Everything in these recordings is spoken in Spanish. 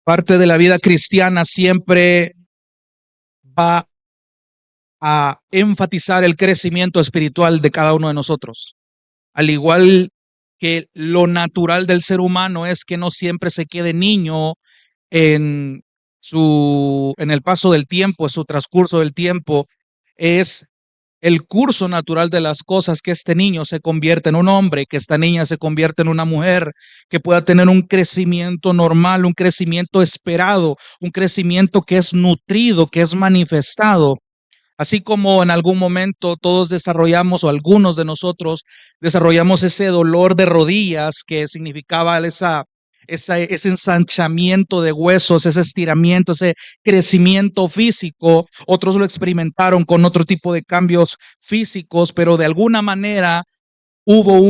Parte de la vida cristiana siempre va a enfatizar el crecimiento espiritual de cada uno de nosotros. Al igual que lo natural del ser humano es que no siempre se quede niño en en el paso del tiempo, en su transcurso del tiempo, es el curso natural de las cosas que este niño se convierte en un hombre, que esta niña se convierte en una mujer, que pueda tener un crecimiento normal, un crecimiento esperado, un crecimiento que es nutrido, que es manifestado. Así como en algún momento todos desarrollamos, o algunos de nosotros desarrollamos ese dolor de rodillas que significaba ese ensanchamiento de huesos, ese estiramiento, ese crecimiento físico. Otros lo experimentaron con otro tipo de cambios físicos, pero de alguna manera hubo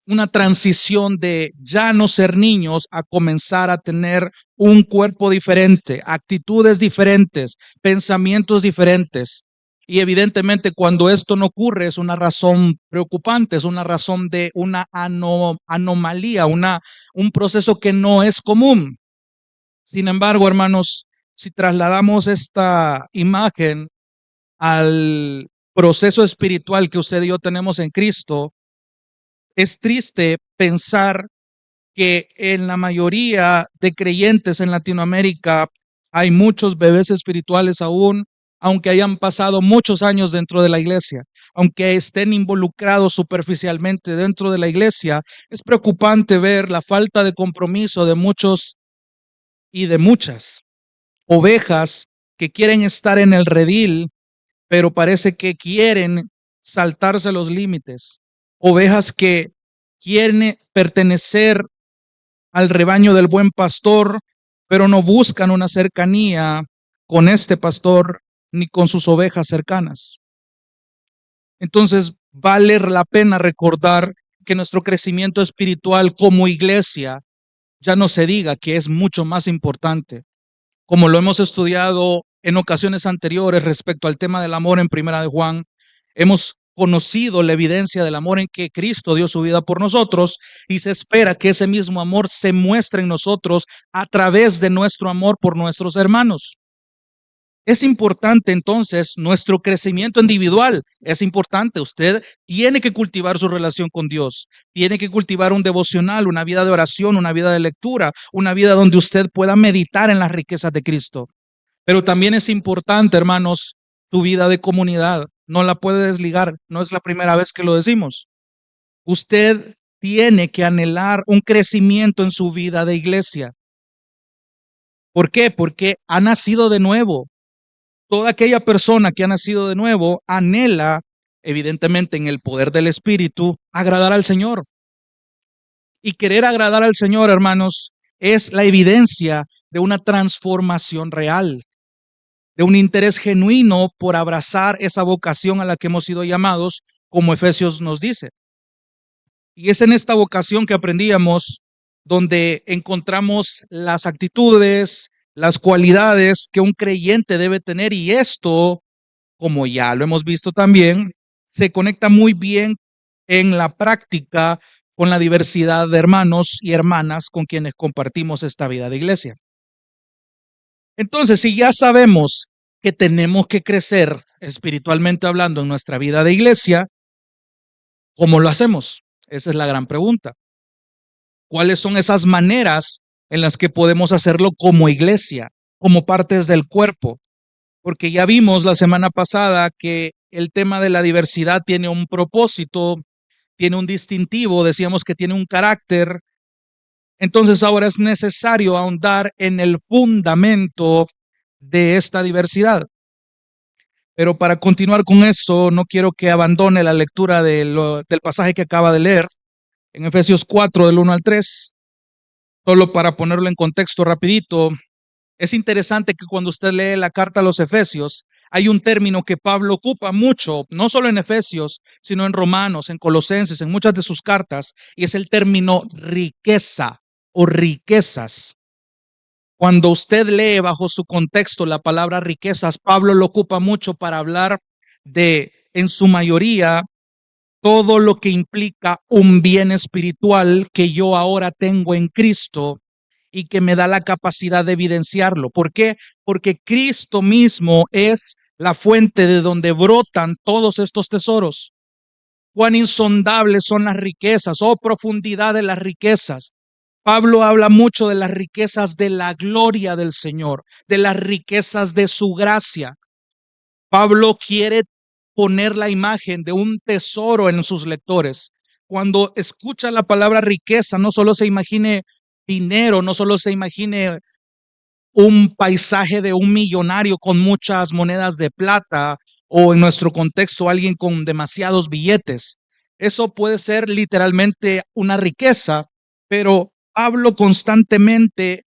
una transición de ya no ser niños a comenzar a tener un cuerpo diferente, actitudes diferentes, pensamientos diferentes. Y evidentemente cuando esto no ocurre es una razón preocupante, es una razón de una anomalía, un proceso que no es común. Sin embargo, hermanos, si trasladamos esta imagen al proceso espiritual que usted y yo tenemos en Cristo, es triste pensar que en la mayoría de creyentes en Latinoamérica hay muchos bebés espirituales aún, aunque hayan pasado muchos años dentro de la iglesia, aunque estén involucrados superficialmente dentro de la iglesia. Es preocupante ver la falta de compromiso de muchos y de muchas ovejas que quieren estar en el redil, pero parece que quieren saltarse los límites. Ovejas que quieren pertenecer al rebaño del buen pastor, pero no buscan una cercanía con este pastor ni con sus ovejas cercanas. Entonces, vale la pena recordar que nuestro crecimiento espiritual como iglesia, ya no se diga que es mucho más importante, como lo hemos estudiado en ocasiones anteriores respecto al tema del amor en Primera de Juan. Hemos conocido la evidencia del amor en que Cristo dio su vida por nosotros, y se espera que ese mismo amor se muestre en nosotros a través de nuestro amor por nuestros hermanos. Es importante entonces nuestro crecimiento individual, es importante. Usted tiene que cultivar su relación con Dios, tiene que cultivar un devocional, una vida de oración, una vida de lectura, una vida donde usted pueda meditar en las riquezas de Cristo. Pero también es importante, hermanos, su vida de comunidad. No la puede desligar, no es la primera vez que lo decimos. Usted tiene que anhelar un crecimiento en su vida de iglesia. ¿Por qué? Porque ha nacido de nuevo. Toda aquella persona que ha nacido de nuevo anhela, evidentemente en el poder del Espíritu, agradar al Señor. Y querer agradar al Señor, hermanos, es la evidencia de una transformación real, de un interés genuino por abrazar esa vocación a la que hemos sido llamados, como Efesios nos dice. Y es en esta vocación que aprendíamos donde encontramos las actitudes, las cualidades que un creyente debe tener, y esto, como ya lo hemos visto también, se conecta muy bien en la práctica con la diversidad de hermanos y hermanas con quienes compartimos esta vida de iglesia. Entonces, si ya sabemos que tenemos que crecer espiritualmente hablando en nuestra vida de iglesia, ¿cómo lo hacemos? Esa es la gran pregunta. ¿Cuáles son esas maneras en las que podemos hacerlo como iglesia, como partes del cuerpo? Porque ya vimos la semana pasada que el tema de la diversidad tiene un propósito, tiene un distintivo, decíamos que tiene un carácter. Entonces ahora es necesario ahondar en el fundamento de esta diversidad. Pero para continuar con esto, no quiero que abandone la lectura del pasaje que acaba de leer en Efesios 4, del 1 al 3. Solo para ponerlo en contexto rapidito, es interesante que cuando usted lee la carta a los Efesios, hay un término que Pablo ocupa mucho, no solo en Efesios, sino en Romanos, en Colosenses, en muchas de sus cartas, y es el término riqueza o riquezas. Cuando usted lee bajo su contexto la palabra riquezas, Pablo lo ocupa mucho para hablar de, en su mayoría, todo lo que implica un bien espiritual que yo ahora tengo en Cristo, y que me da la capacidad de evidenciarlo. ¿Por qué? Porque Cristo mismo es la fuente de donde brotan todos estos tesoros. Cuán insondables son las riquezas, oh profundidad de las riquezas. Pablo habla mucho de las riquezas de la gloria del Señor, de las riquezas de su gracia. Pablo quiere poner la imagen de un tesoro en sus lectores. Cuando escucha la palabra riqueza, no solo se imagine dinero, no solo se imagine un paisaje de un millonario con muchas monedas de plata o en nuestro contexto alguien con demasiados billetes. Eso puede ser literalmente una riqueza, pero Pablo constantemente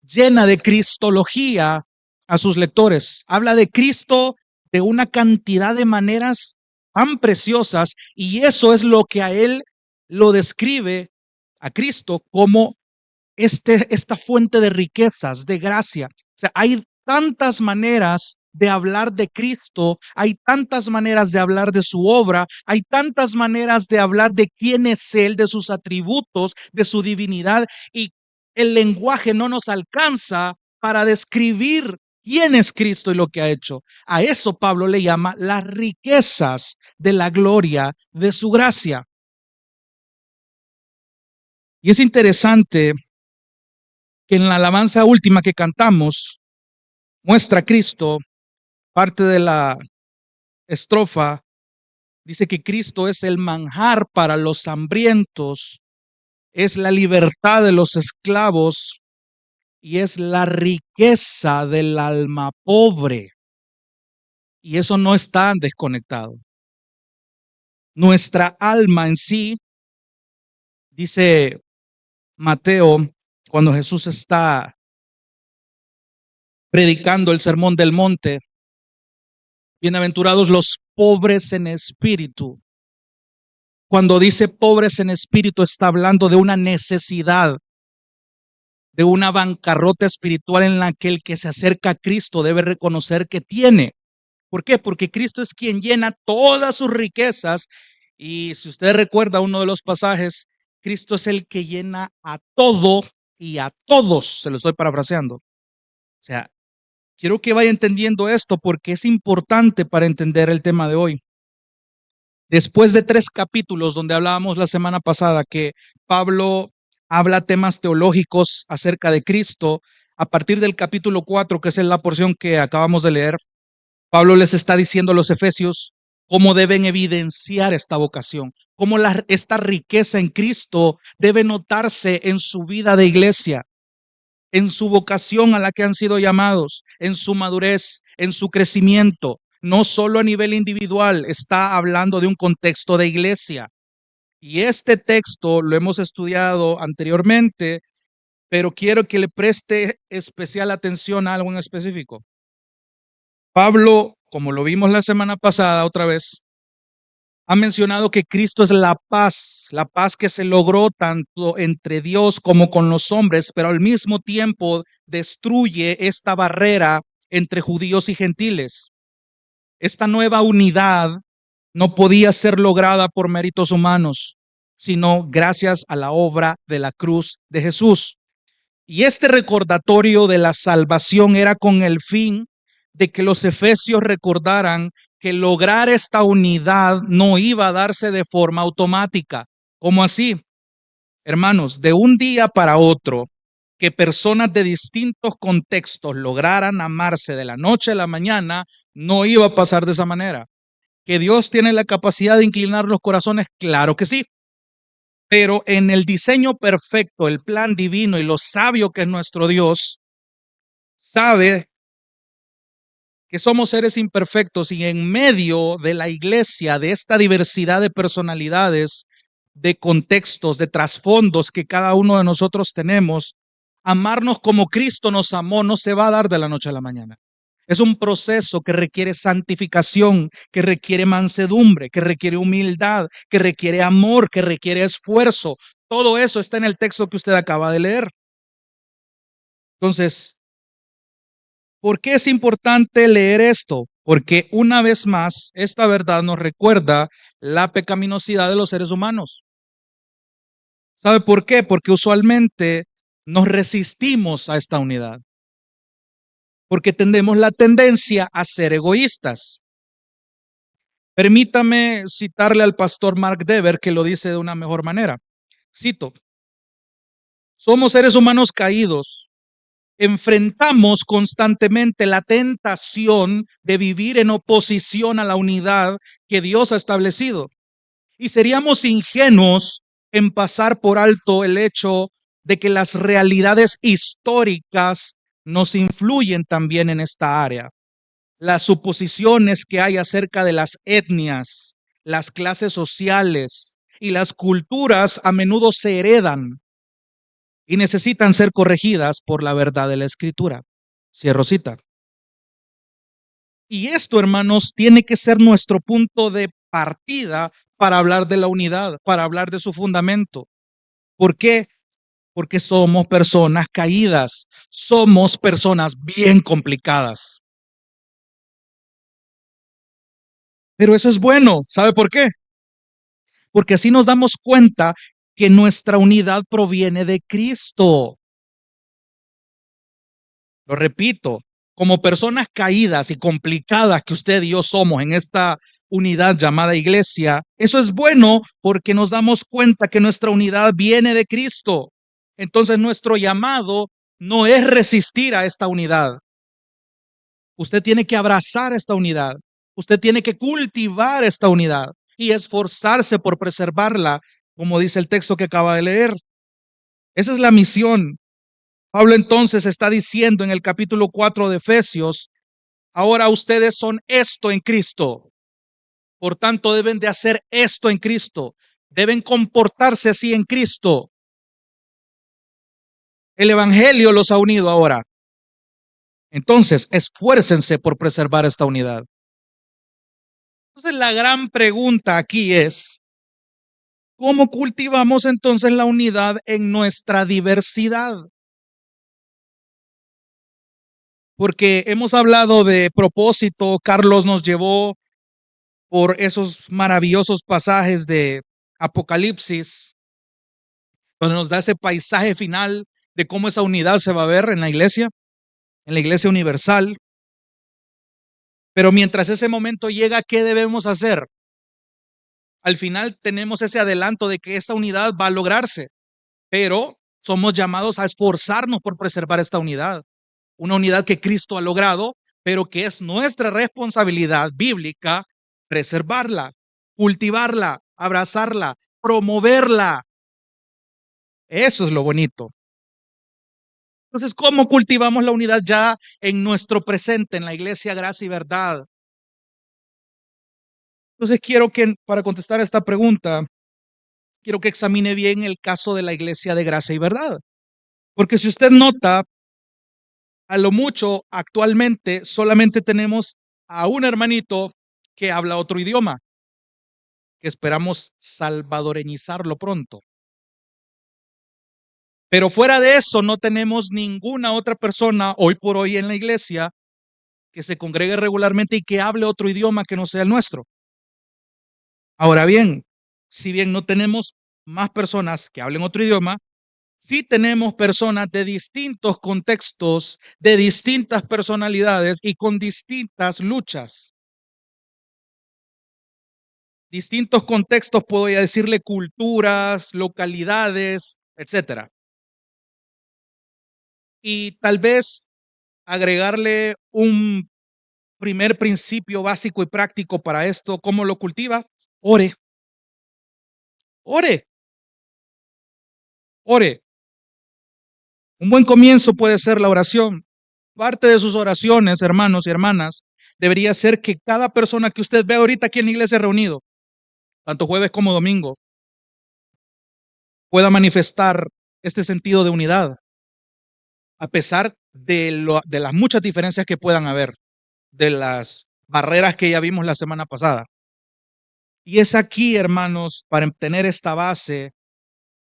llena de cristología a sus lectores. Habla de Cristo de una cantidad de maneras tan preciosas y eso es lo que a él lo describe a Cristo como esta fuente de riquezas, de gracia. O sea, hay tantas maneras de hablar de Cristo, hay tantas maneras de hablar de su obra, hay tantas maneras de hablar de quién es Él, de sus atributos, de su divinidad, y el lenguaje no nos alcanza para describir quién es Cristo y lo que ha hecho. A eso Pablo le llama las riquezas de la gloria de su gracia. Y es interesante que en la alabanza última que cantamos muestra a Cristo, parte de la estrofa dice que Cristo es el manjar para los hambrientos, es la libertad de los esclavos y es la riqueza del alma pobre. Y eso no está desconectado. Nuestra alma en sí, dice Mateo, cuando Jesús está predicando el sermón del monte, bienaventurados los pobres en espíritu. Cuando dice pobres en espíritu, está hablando de una necesidad, de una bancarrota espiritual en la que el que se acerca a Cristo debe reconocer que tiene. ¿Por qué? Porque Cristo es quien llena todas sus riquezas. Y si usted recuerda uno de los pasajes, Cristo es el que llena a todo y a todos. Se lo estoy parafraseando. O sea, quiero que vaya entendiendo esto porque es importante para entender el tema de hoy. Después de 3 capítulos donde hablábamos la semana pasada que Pablo habla temas teológicos acerca de Cristo, a partir del capítulo 4, que es la porción que acabamos de leer, Pablo les está diciendo a los efesios cómo deben evidenciar esta vocación, cómo esta riqueza en Cristo debe notarse en su vida de iglesia, en su vocación a la que han sido llamados, en su madurez, en su crecimiento. No solo a nivel individual, está hablando de un contexto de iglesia. Y este texto lo hemos estudiado anteriormente, pero quiero que le preste especial atención a algo en específico. Pablo, como lo vimos la semana pasada otra vez, ha mencionado que Cristo es la paz que se logró tanto entre Dios como con los hombres, pero al mismo tiempo destruye esta barrera entre judíos y gentiles. Esta nueva unidad no podía ser lograda por méritos humanos, sino gracias a la obra de la cruz de Jesús. Y este recordatorio de la salvación era con el fin de que los efesios recordaran que lograr esta unidad no iba a darse de forma automática. ¿Cómo así? Hermanos, de un día para otro, que personas de distintos contextos lograran amarse de la noche a la mañana, no iba a pasar de esa manera. ¿Que Dios tiene la capacidad de inclinar los corazones? Claro que sí. Pero en el diseño perfecto, el plan divino y lo sabio que es nuestro Dios, sabe que somos seres imperfectos y en medio de la iglesia, de esta diversidad de personalidades, de contextos, de trasfondos que cada uno de nosotros tenemos, amarnos como Cristo nos amó no se va a dar de la noche a la mañana. Es un proceso que requiere santificación, que requiere mansedumbre, que requiere humildad, que requiere amor, que requiere esfuerzo. Todo eso está en el texto que usted acaba de leer. Entonces, ¿por qué es importante leer esto? Porque una vez más, esta verdad nos recuerda la pecaminosidad de los seres humanos. ¿Sabe por qué? Porque usualmente nos resistimos a esta unidad porque tenemos la tendencia a ser egoístas. Permítame citarle al pastor Mark Dever, que lo dice de una mejor manera. Cito: somos seres humanos caídos. Enfrentamos constantemente la tentación de vivir en oposición a la unidad que Dios ha establecido. Y seríamos ingenuos en pasar por alto el hecho de que las realidades históricas nos influyen también en esta área. Las suposiciones que hay acerca de las etnias, las clases sociales y las culturas a menudo se heredan y necesitan ser corregidas por la verdad de la Escritura. Cierro cita. Y esto, hermanos, tiene que ser nuestro punto de partida para hablar de la unidad, para hablar de su fundamento. ¿Por qué? Porque somos personas caídas, somos personas bien complicadas. Pero eso es bueno, ¿sabe por qué? Porque así nos damos cuenta que nuestra unidad proviene de Cristo. Lo repito, como personas caídas y complicadas que usted y yo somos en esta unidad llamada iglesia, eso es bueno porque nos damos cuenta que nuestra unidad viene de Cristo. Entonces nuestro llamado no es resistir a esta unidad. Usted tiene que abrazar esta unidad. Usted tiene que cultivar esta unidad y esforzarse por preservarla, como dice el texto que acaba de leer. Esa es la misión. Pablo entonces está diciendo en el capítulo 4 de Efesios: ahora ustedes son esto en Cristo. Por tanto, deben de hacer esto en Cristo. Deben comportarse así en Cristo. El Evangelio los ha unido ahora. Entonces, esfuércense por preservar esta unidad. Entonces, la gran pregunta aquí es: ¿cómo cultivamos entonces la unidad en nuestra diversidad? Porque hemos hablado de propósito. Carlos nos llevó por esos maravillosos pasajes de Apocalipsis, donde nos da ese paisaje final de cómo esa unidad se va a ver en la iglesia universal. Pero mientras ese momento llega, ¿qué debemos hacer? Al final tenemos ese adelanto de que esa unidad va a lograrse, pero somos llamados a esforzarnos por preservar esta unidad. Una unidad que Cristo ha logrado, pero que es nuestra responsabilidad bíblica preservarla, cultivarla, abrazarla, promoverla. Eso es lo bonito. Entonces, ¿cómo cultivamos la unidad ya en nuestro presente, en la iglesia Gracia y Verdad? Entonces, quiero que, para contestar esta pregunta, quiero que examine bien el caso de la iglesia de Gracia y Verdad. Porque si usted nota, a lo mucho actualmente solamente tenemos a un hermanito que habla otro idioma, que esperamos salvadoreñizarlo pronto. Pero fuera de eso, no tenemos ninguna otra persona hoy por hoy en la iglesia que se congregue regularmente y que hable otro idioma que no sea el nuestro. Ahora bien, si bien no tenemos más personas que hablen otro idioma, sí tenemos personas de distintos contextos, de distintas personalidades y con distintas luchas. Distintos contextos, puedo decirle culturas, localidades, etcétera. Y tal vez agregarle un primer principio básico y práctico para esto. ¿Cómo lo cultiva? Ore. Ore. Ore. Un buen comienzo puede ser la oración. Parte de sus oraciones, hermanos y hermanas, debería ser que cada persona que usted ve ahorita aquí en la iglesia reunido, tanto jueves como domingo, pueda manifestar este sentido de unidad, a pesar de las muchas diferencias que puedan haber, de las barreras que ya vimos la semana pasada. Y es aquí, hermanos, para tener esta base,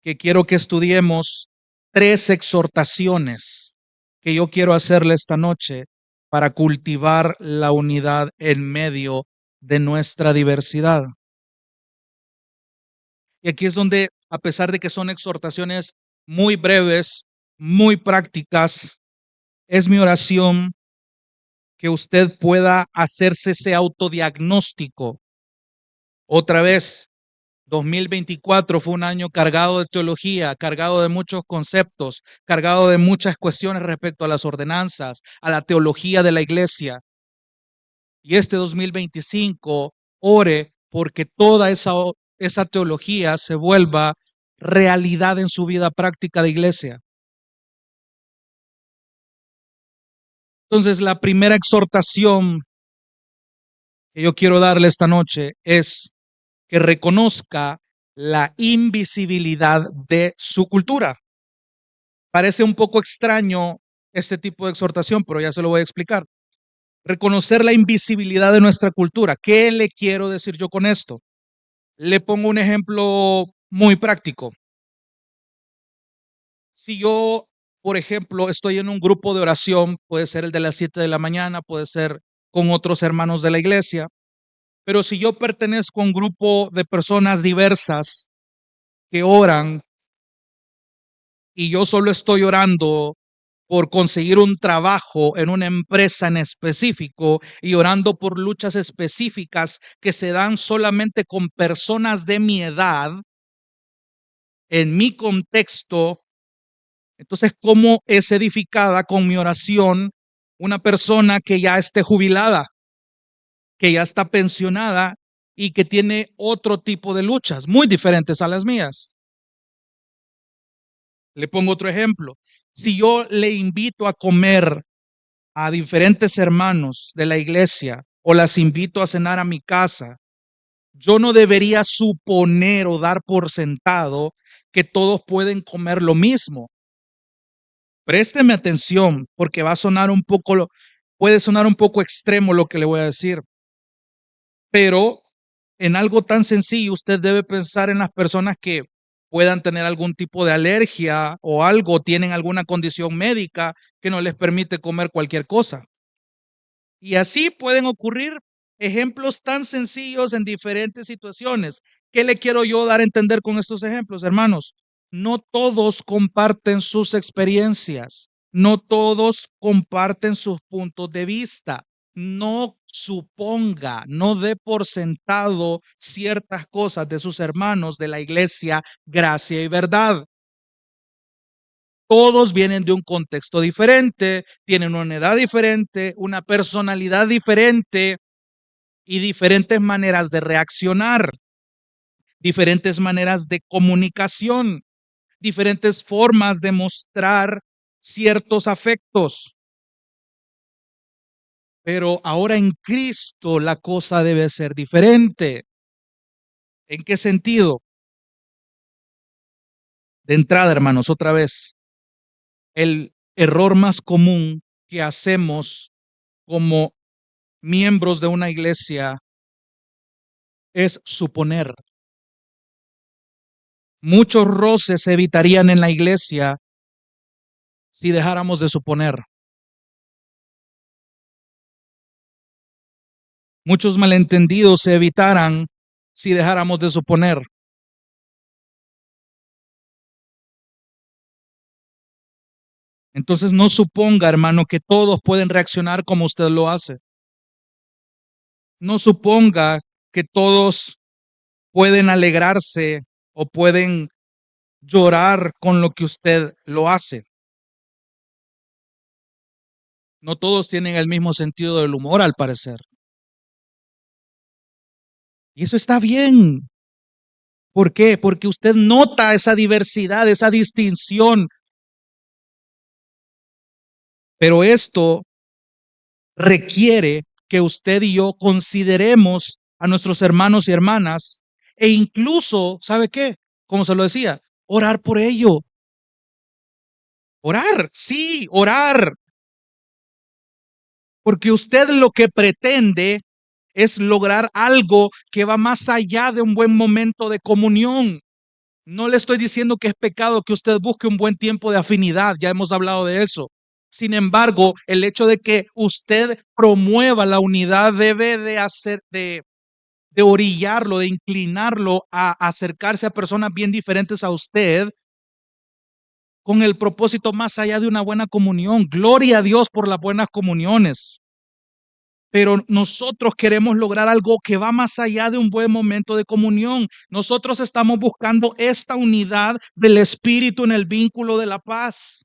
que quiero que estudiemos 3 exhortaciones que yo quiero hacerle esta noche para cultivar la unidad en medio de nuestra diversidad. Y aquí es donde, a pesar de que son exhortaciones muy breves, muy prácticas. Es mi oración que usted pueda hacerse ese autodiagnóstico. Otra vez, 2024 fue un año cargado de teología, cargado de muchos conceptos, cargado de muchas cuestiones respecto a las ordenanzas, a la teología de la iglesia. Y este 2025, ore porque toda esa teología se vuelva realidad en su vida práctica de iglesia. Entonces, la primera exhortación que yo quiero darle esta noche es que reconozca la invisibilidad de su cultura. Parece un poco extraño este tipo de exhortación, pero ya se lo voy a explicar. Reconocer la invisibilidad de nuestra cultura. ¿Qué le quiero decir yo con esto? Le pongo un ejemplo muy práctico. Si yo, por ejemplo, estoy en un grupo de oración, puede ser el de las 7 de la mañana, puede ser con otros hermanos de la iglesia, pero si yo pertenezco a un grupo de personas diversas que oran y yo solo estoy orando por conseguir un trabajo en una empresa en específico y orando por luchas específicas que se dan solamente con personas de mi edad, en mi contexto, entonces, ¿cómo es edificada con mi oración una persona que ya esté jubilada, que ya está pensionada y que tiene otro tipo de luchas muy diferentes a las mías? Le pongo otro ejemplo. Si yo le invito a comer a diferentes hermanos de la iglesia o las invito a cenar a mi casa, yo no debería suponer o dar por sentado que todos pueden comer lo mismo. Présteme atención porque va a sonar un poco, puede sonar un poco extremo lo que le voy a decir, pero en algo tan sencillo usted debe pensar en las personas que puedan tener algún tipo de alergia o algo, tienen alguna condición médica que no les permite comer cualquier cosa. Y así pueden ocurrir ejemplos tan sencillos en diferentes situaciones. ¿Qué le quiero yo dar a entender con estos ejemplos, hermanos? No todos comparten sus experiencias, no todos comparten sus puntos de vista. No suponga, no dé por sentado ciertas cosas de sus hermanos de la iglesia, gracia y verdad. Todos vienen de un contexto diferente, tienen una edad diferente, una personalidad diferente y diferentes maneras de reaccionar, diferentes maneras de comunicación, diferentes formas de mostrar ciertos afectos. Pero ahora en Cristo la cosa debe ser diferente. ¿En qué sentido? De entrada, hermanos, otra vez, el error más común que hacemos como miembros de una iglesia es suponer. Muchos roces se evitarían en la iglesia si dejáramos de suponer. Muchos malentendidos se evitaran si dejáramos de suponer. Entonces no suponga, hermano, que todos pueden reaccionar como usted lo hace. No suponga que todos pueden alegrarse o pueden llorar con lo que usted lo hace. No todos tienen el mismo sentido del humor, al parecer. Y eso está bien. ¿Por qué? Porque usted nota esa diversidad, esa distinción. Pero esto requiere que usted y yo consideremos a nuestros hermanos y hermanas e incluso, ¿sabe qué? Como se lo decía, orar por ello. Orar, sí, orar. Porque usted lo que pretende es lograr algo que va más allá de un buen momento de comunión. No le estoy diciendo que es pecado que usted busque un buen tiempo de afinidad, ya hemos hablado de eso. Sin embargo, el hecho de que usted promueva la unidad debe de hacer, de orillarlo, de inclinarlo a acercarse a personas bien diferentes a usted con el propósito más allá de una buena comunión. Gloria a Dios por las buenas comuniones. Pero nosotros queremos lograr algo que va más allá de un buen momento de comunión. Nosotros estamos buscando esta unidad del Espíritu en el vínculo de la paz.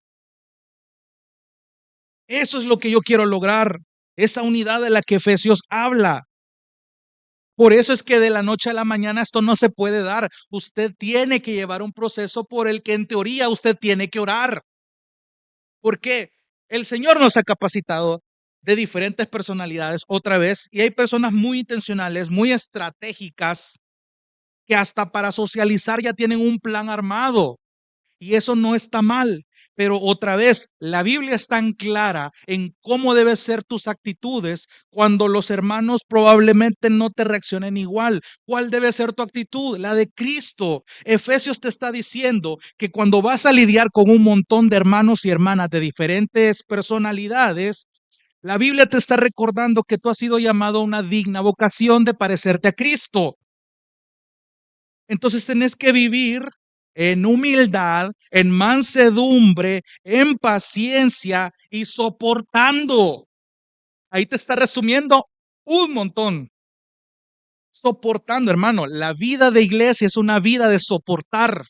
Eso es lo que yo quiero lograr, esa unidad de la que Efesios habla. Por eso es que de la noche a la mañana esto no se puede dar. Usted tiene que llevar un proceso por el que en teoría usted tiene que orar. Porque el Señor nos ha capacitado de diferentes personalidades otra vez, y hay personas muy intencionales, muy estratégicas, que hasta para socializar ya tienen un plan armado. Y eso no está mal, pero otra vez, la Biblia es tan clara en cómo deben ser tus actitudes cuando los hermanos probablemente no te reaccionen igual. ¿Cuál debe ser tu actitud? La de Cristo. Efesios te está diciendo que cuando vas a lidiar con un montón de hermanos y hermanas de diferentes personalidades, la Biblia te está recordando que tú has sido llamado a una digna vocación de parecerte a Cristo. Entonces tenés que vivir en humildad, en mansedumbre, en paciencia y soportando. Ahí te está resumiendo un montón. Soportando, hermano. La vida de iglesia es una vida de soportar.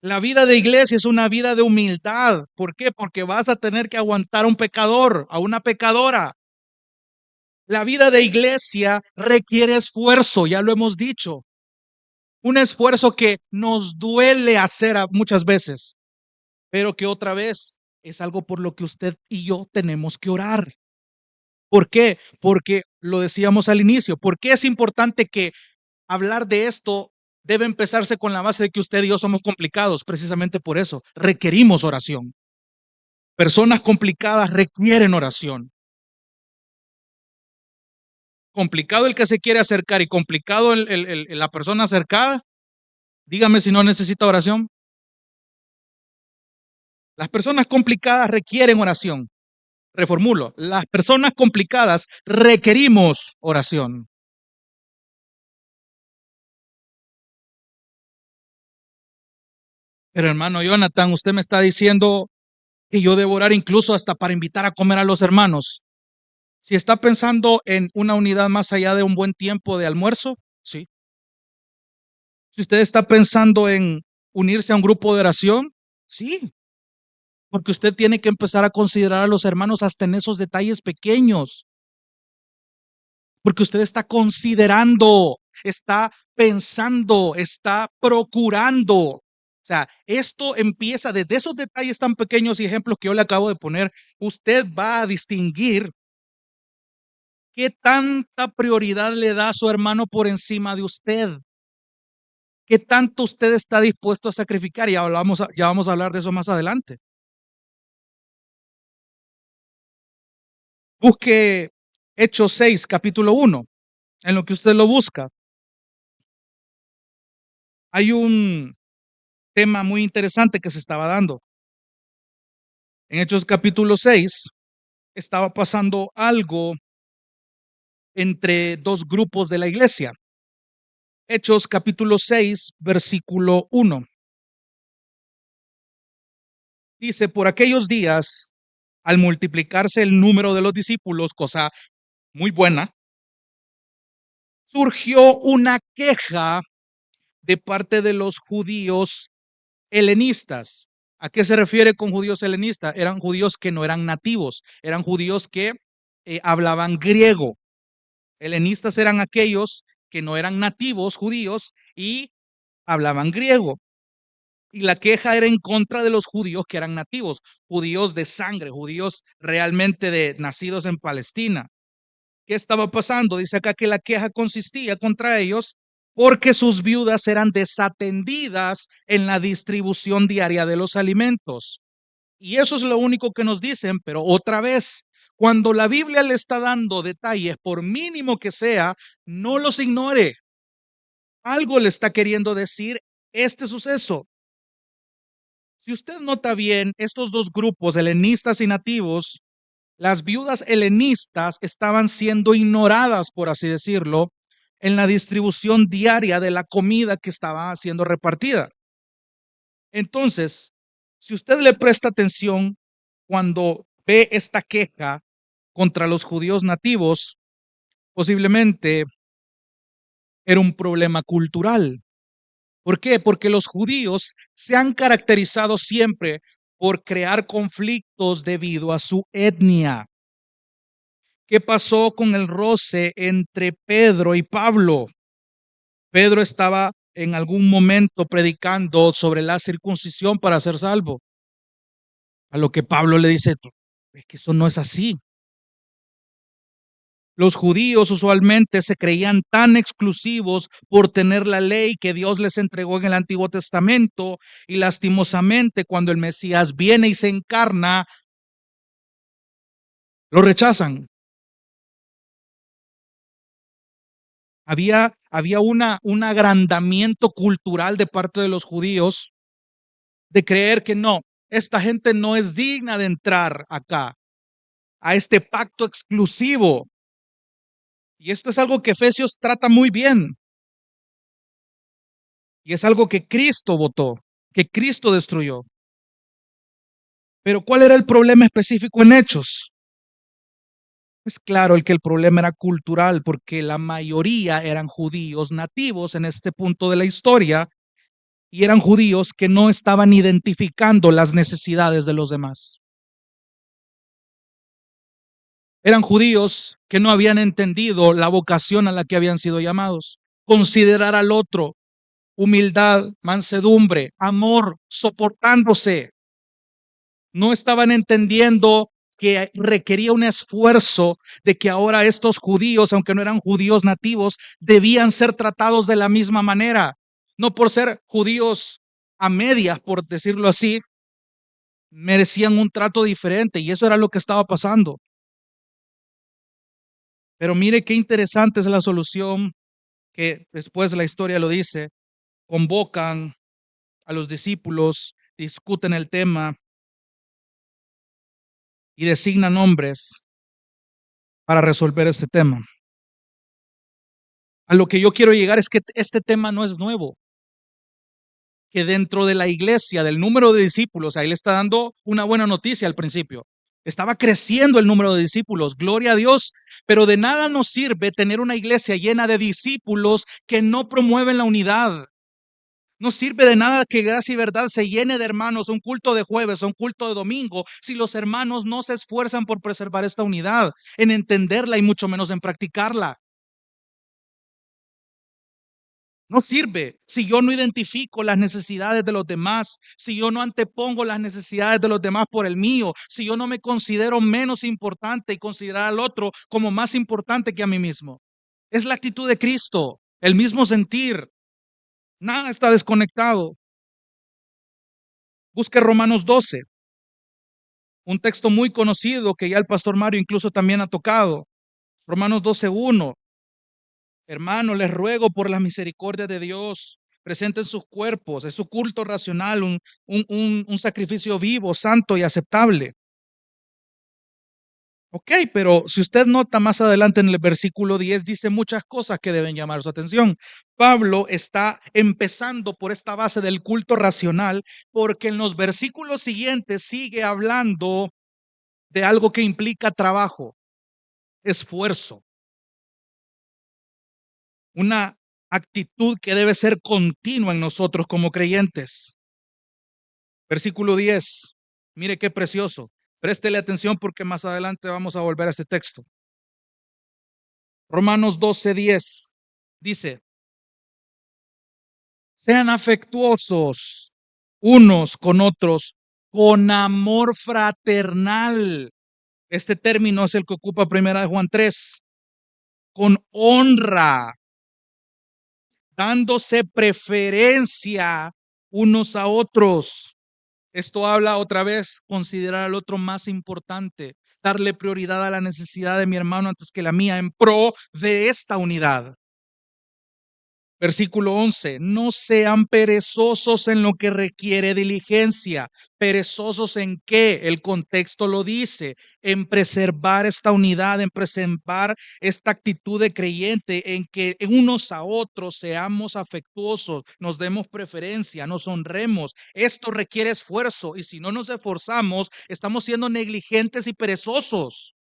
La vida de iglesia es una vida de humildad. ¿Por qué? Porque vas a tener que aguantar a un pecador, a una pecadora. La vida de iglesia requiere esfuerzo, ya lo hemos dicho. Un esfuerzo que nos duele hacer muchas veces, pero que otra vez es algo por lo que usted y yo tenemos que orar. ¿Por qué? Porque lo decíamos al inicio. ¿Por qué es importante que hablar de esto debe empezarse con la base de que usted y yo somos complicados? Precisamente por eso requerimos oración. Personas complicadas requieren oración. Complicado el que se quiere acercar y complicado la persona acercada. Dígame si no necesita oración. Las personas complicadas requieren oración. Reformulo, las personas complicadas requerimos oración. Pero hermano Jonathan, usted me está diciendo que yo debo orar incluso hasta para invitar a comer a los hermanos. Si está pensando en una unidad más allá de un buen tiempo de almuerzo, sí. Si usted está pensando en unirse a un grupo de oración, sí. Porque usted tiene que empezar a considerar a los hermanos hasta en esos detalles pequeños. Porque usted está considerando, está pensando, está procurando. O sea, esto empieza desde esos detalles tan pequeños y ejemplos que yo le acabo de poner. Usted va a distinguir qué tanta prioridad le da a su hermano por encima de usted. Qué tanto usted está dispuesto a sacrificar. Y ya vamos a hablar de eso más adelante. Busque Hechos 6, capítulo 1, en lo que usted lo busca. Hay un tema muy interesante que se estaba dando. En Hechos capítulo 6 estaba pasando algo entre dos grupos de la iglesia. Hechos capítulo 6, versículo 1. Dice, por aquellos días, al multiplicarse el número de los discípulos, cosa muy buena, surgió una queja de parte de los judíos helenistas. ¿A qué se refiere con judíos helenistas? Eran judíos que no eran nativos, eran judíos que hablaban griego. Helenistas eran aquellos que no eran nativos judíos y hablaban griego. Y la queja era en contra de los judíos que eran nativos, judíos de sangre, judíos realmente nacidos en Palestina. ¿Qué estaba pasando? Dice acá que la queja consistía contra ellos porque sus viudas eran desatendidas en la distribución diaria de los alimentos. Y eso es lo único que nos dicen, pero otra vez, cuando la Biblia le está dando detalles, por mínimo que sea, no los ignore. Algo le está queriendo decir este suceso. Si usted nota bien, estos dos grupos, helenistas y nativos, las viudas helenistas estaban siendo ignoradas, por así decirlo, en la distribución diaria de la comida que estaba siendo repartida. Entonces, Si usted le presta atención cuando ve esta queja contra los judíos nativos, posiblemente era un problema cultural. ¿Por qué? Porque los judíos se han caracterizado siempre por crear conflictos debido a su etnia. ¿Qué pasó con el roce entre Pedro y Pablo? Pedro estaba en algún momento predicando sobre la circuncisión para ser salvo. A lo que Pablo le dice, es que eso no es así. Los judíos usualmente se creían tan exclusivos por tener la ley que Dios les entregó en el Antiguo Testamento, y lastimosamente cuando el Mesías viene y se encarna, lo rechazan. Había un agrandamiento cultural de parte de los judíos de creer que no, esta gente no es digna de entrar acá, a este pacto exclusivo. Y esto es algo que Efesios trata muy bien. Y es algo que Cristo votó, que Cristo destruyó. Pero ¿cuál era el problema específico en Hechos? Es claro el problema era cultural, porque la mayoría eran judíos nativos en este punto de la historia, y eran judíos que no estaban identificando las necesidades de los demás. Eran judíos que no habían entendido la vocación a la que habían sido llamados. Considerar al otro, humildad, mansedumbre, amor, soportándose. No estaban entendiendo que requería un esfuerzo, de que ahora estos judíos, aunque no eran judíos nativos, debían ser tratados de la misma manera. No por ser judíos a medias, por decirlo así, merecían un trato diferente, y eso era lo que estaba pasando. Pero mire qué interesante es la solución, que después la historia lo dice. Convocan a los discípulos, discuten el tema y designan hombres para resolver este tema. A lo que yo quiero llegar es que este tema no es nuevo, que dentro de la iglesia, del número de discípulos, ahí le está dando una buena noticia al principio. Estaba creciendo el número de discípulos, gloria a Dios, pero de nada nos sirve tener una iglesia llena de discípulos que no promueven la unidad. No sirve de nada que Gracia y Verdad se llene de hermanos, un culto de jueves, un culto de domingo, si los hermanos no se esfuerzan por preservar esta unidad, en entenderla y mucho menos en practicarla. No sirve si yo no identifico las necesidades de los demás, si yo no antepongo las necesidades de los demás por el mío, si yo no me considero menos importante y considerar al otro como más importante que a mí mismo. Es la actitud de Cristo, el mismo sentir. Nada está desconectado. Busque Romanos 12, un texto muy conocido que ya el pastor Mario incluso también ha tocado. Romanos 12:1. Hermanos, les ruego por la misericordia de Dios, presenten sus cuerpos, es su culto racional, un sacrificio vivo, santo y aceptable. Ok, pero si usted nota más adelante en el versículo 10, dice muchas cosas que deben llamar su atención. Pablo está empezando por esta base del culto racional, porque en los versículos siguientes sigue hablando de algo que implica trabajo, esfuerzo, una actitud que debe ser continua en nosotros como creyentes. Versículo 10. Mire qué precioso. Préstele atención porque más adelante vamos a volver a este texto. Romanos 12:10 dice: sean afectuosos unos con otros con amor fraternal. Este término es el que ocupa primera de Juan 3. Con honra, dándose preferencia unos a otros. Esto habla otra vez, considerar al otro más importante, darle prioridad a la necesidad de mi hermano antes que la mía, en pro de esta unidad. Versículo 11, no sean perezosos en lo que requiere diligencia. ¿Perezosos en qué? El contexto lo dice, en preservar esta unidad, en preservar esta actitud de creyente, en que unos a otros seamos afectuosos, nos demos preferencia, nos honremos. Esto requiere esfuerzo y si no nos esforzamos, estamos siendo negligentes y perezosos.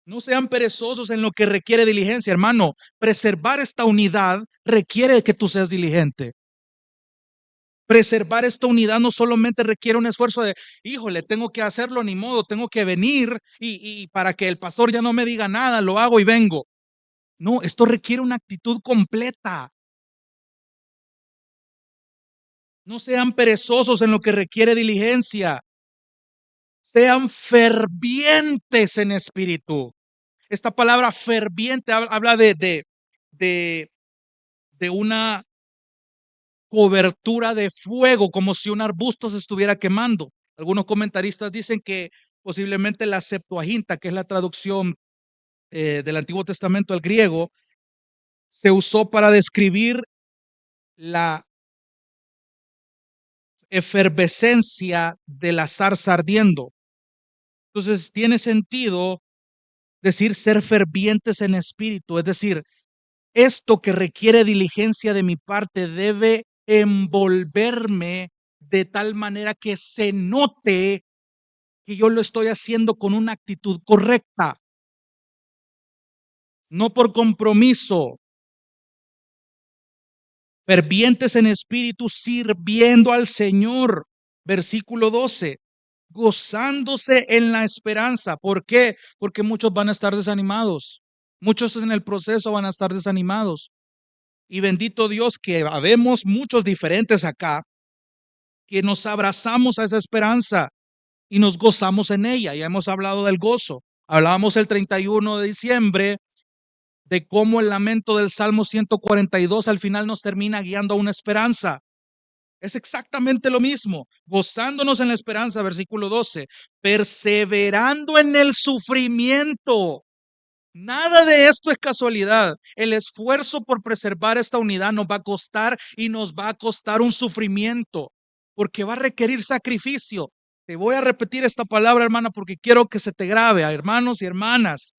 No sean perezosos en lo que requiere diligencia, hermano. Preservar esta unidad requiere que tú seas diligente. Preservar esta unidad no solamente requiere un esfuerzo de, híjole, tengo que hacerlo, ni modo, tengo que venir y para que el pastor ya no me diga nada, lo hago y vengo. No, esto requiere una actitud completa. No sean perezosos en lo que requiere diligencia. Sean fervientes en espíritu. Esta palabra ferviente habla de una cobertura de fuego, como si un arbusto se estuviera quemando. Algunos comentaristas dicen que posiblemente la Septuaginta, que es la traducción del Antiguo Testamento al griego, se usó para describir la efervescencia de la zarza ardiendo. Entonces tiene sentido decir ser fervientes en espíritu, es decir, esto que requiere diligencia de mi parte debe envolverme de tal manera que se note que yo lo estoy haciendo con una actitud correcta, no por compromiso. Fervientes en espíritu, sirviendo al Señor. Versículo 12. Gozándose en la esperanza. ¿Por qué? Porque muchos van a estar desanimados. Muchos en el proceso van a estar desanimados. Y bendito Dios que habemos muchos diferentes acá, que nos abrazamos a esa esperanza y nos gozamos en ella. Ya hemos hablado del gozo. Hablábamos el 31 de diciembre de cómo el lamento del Salmo 142 al final nos termina guiando a una esperanza. Es exactamente lo mismo, gozándonos en la esperanza, versículo 12, perseverando en el sufrimiento. Nada de esto es casualidad. El esfuerzo por preservar esta unidad nos va a costar y nos va a costar un sufrimiento, porque va a requerir sacrificio. Te voy a repetir esta palabra, hermana, porque quiero que se te grabe, a hermanos y hermanas.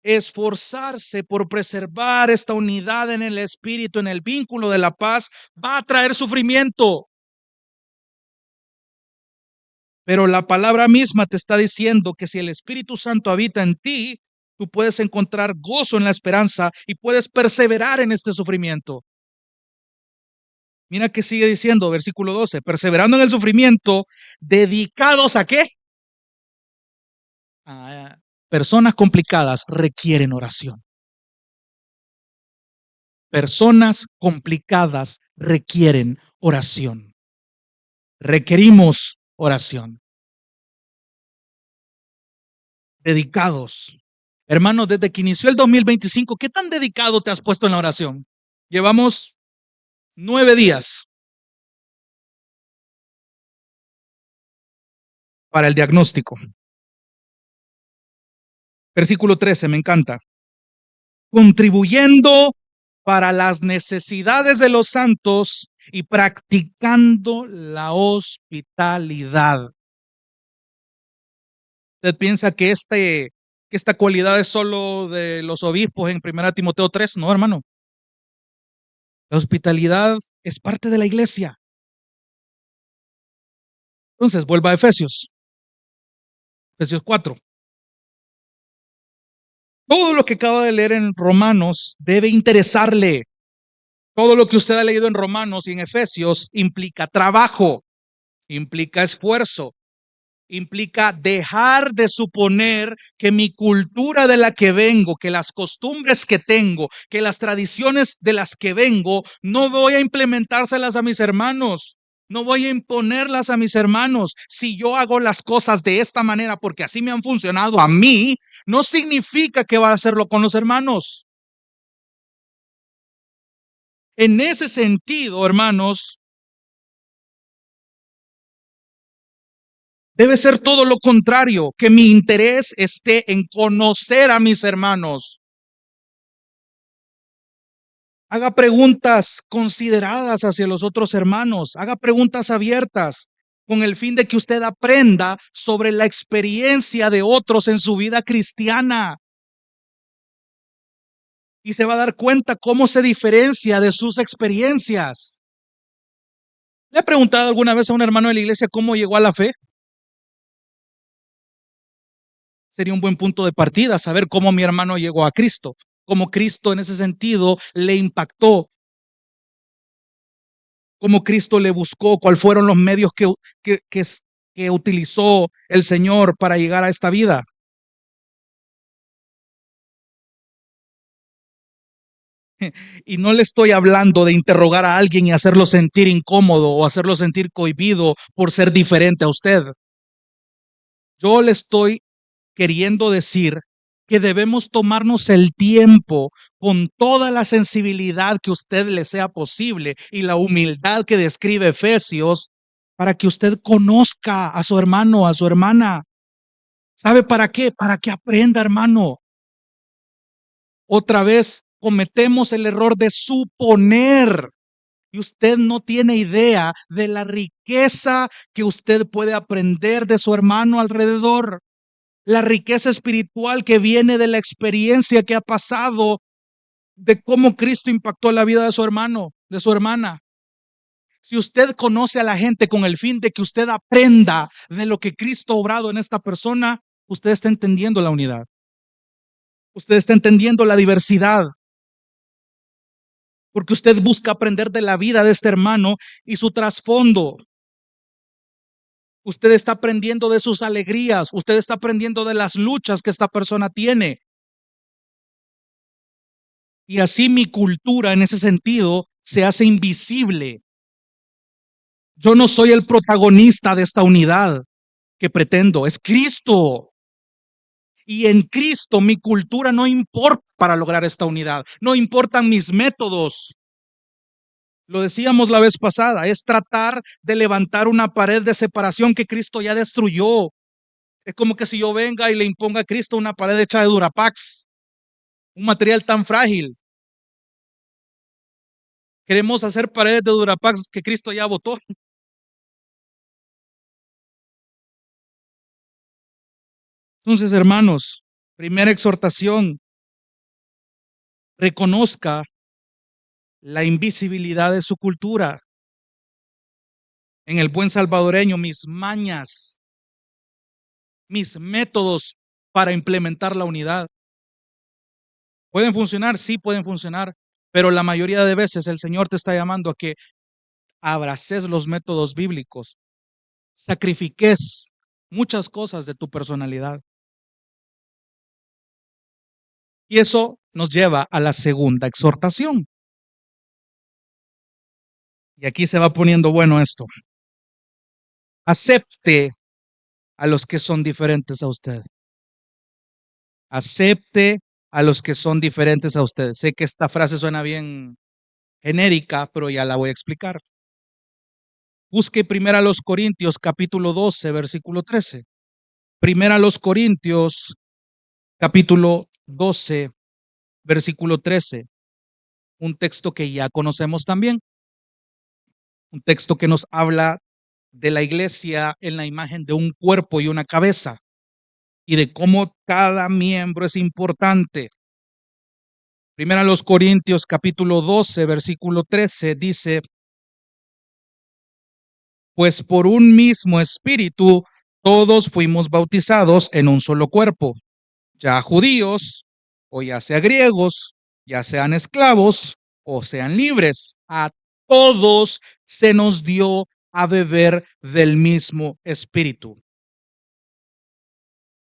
Esforzarse por preservar esta unidad en el espíritu, en el vínculo de la paz, va a traer sufrimiento. Pero la palabra misma te está diciendo que si el Espíritu Santo habita en ti, tú puedes encontrar gozo en la esperanza y puedes perseverar en este sufrimiento. Mira que sigue diciendo, versículo 12, perseverando en el sufrimiento, dedicados a ¿qué? A personas complicadas requieren oración. Personas complicadas requieren oración. Requerimos oración. Dedicados. Hermanos, desde que inició el 2025, ¿qué tan dedicado te has puesto en la oración? Llevamos 9 días para el diagnóstico. Versículo 13, me encanta. Contribuyendo para las necesidades de los santos y practicando la hospitalidad. ¿Usted piensa que esta cualidad es solo de los obispos en 1 Timoteo 3? No, hermano. La hospitalidad es parte de la iglesia. Entonces, vuelva a Efesios 4. Todo lo que acaba de leer en Romanos debe interesarle. Todo lo que usted ha leído en Romanos y en Efesios implica trabajo, implica esfuerzo, implica dejar de suponer que mi cultura de la que vengo, que las costumbres que tengo, que las tradiciones de las que vengo, no voy a implementárselas a mis hermanos. No voy a imponerlas a mis hermanos. Si yo hago las cosas de esta manera porque así me han funcionado a mí, no significa que va a hacerlo con los hermanos. En ese sentido, hermanos, debe ser todo lo contrario, que mi interés esté en conocer a mis hermanos. Haga preguntas consideradas hacia los otros hermanos. Haga preguntas abiertas con el fin de que usted aprenda sobre la experiencia de otros en su vida cristiana. Y se va a dar cuenta cómo se diferencia de sus experiencias. ¿Le ha preguntado alguna vez a un hermano de la iglesia cómo llegó a la fe? Sería un buen punto de partida saber cómo mi hermano llegó a Cristo, cómo Cristo en ese sentido le impactó, cómo Cristo le buscó, cuáles fueron los medios que utilizó el Señor para llegar a esta vida. Y no le estoy hablando de interrogar a alguien y hacerlo sentir incómodo o hacerlo sentir cohibido por ser diferente a usted. Yo le estoy queriendo decir que debemos tomarnos el tiempo con toda la sensibilidad que usted le sea posible y la humildad que describe Efesios para que usted conozca a su hermano, a su hermana. ¿Sabe para qué? Para que aprenda, hermano. Otra vez cometemos el error de suponer y usted no tiene idea de la riqueza que usted puede aprender de su hermano alrededor. La riqueza espiritual que viene de la experiencia que ha pasado, de cómo Cristo impactó la vida de su hermano, de su hermana. Si usted conoce a la gente con el fin de que usted aprenda de lo que Cristo ha obrado en esta persona, usted está entendiendo la unidad. Usted está entendiendo la diversidad. Porque usted busca aprender de la vida de este hermano y su trasfondo. Usted está aprendiendo de sus alegrías. Usted está aprendiendo de las luchas que esta persona tiene. Y así mi cultura en ese sentido se hace invisible. Yo no soy el protagonista de esta unidad que pretendo, es Cristo. Y en Cristo mi cultura no importa para lograr esta unidad. No importan mis métodos. Lo decíamos la vez pasada, es tratar de levantar una pared de separación que Cristo ya destruyó. Es como que si yo venga y le imponga a Cristo una pared hecha de Durapax, un material tan frágil. Queremos hacer paredes de Durapax que Cristo ya botó. Entonces, hermanos, primera exhortación, reconozca la invisibilidad de su cultura. En el buen salvadoreño, mis mañas, mis métodos para implementar la unidad. ¿Pueden funcionar? Sí, pueden funcionar, pero la mayoría de veces el Señor te está llamando a que abraces los métodos bíblicos, sacrifiques muchas cosas de tu personalidad. Y eso nos lleva a la segunda exhortación. Y aquí se va poniendo bueno esto. Acepte a los que son diferentes a usted. Acepte a los que son diferentes a usted. Sé que esta frase suena bien genérica, pero ya la voy a explicar. Busque primero a los Corintios capítulo 12, versículo 13. Primero a los Corintios capítulo 12, versículo 13. Un texto que ya conocemos también. Un texto que nos habla de la iglesia en la imagen de un cuerpo y una cabeza y de cómo cada miembro es importante. Primero a los Corintios capítulo 12, versículo 13 dice: pues por un mismo espíritu todos fuimos bautizados en un solo cuerpo, ya judíos o ya sea griegos, ya sean esclavos o sean libres. A todos se nos dio a beber del mismo espíritu.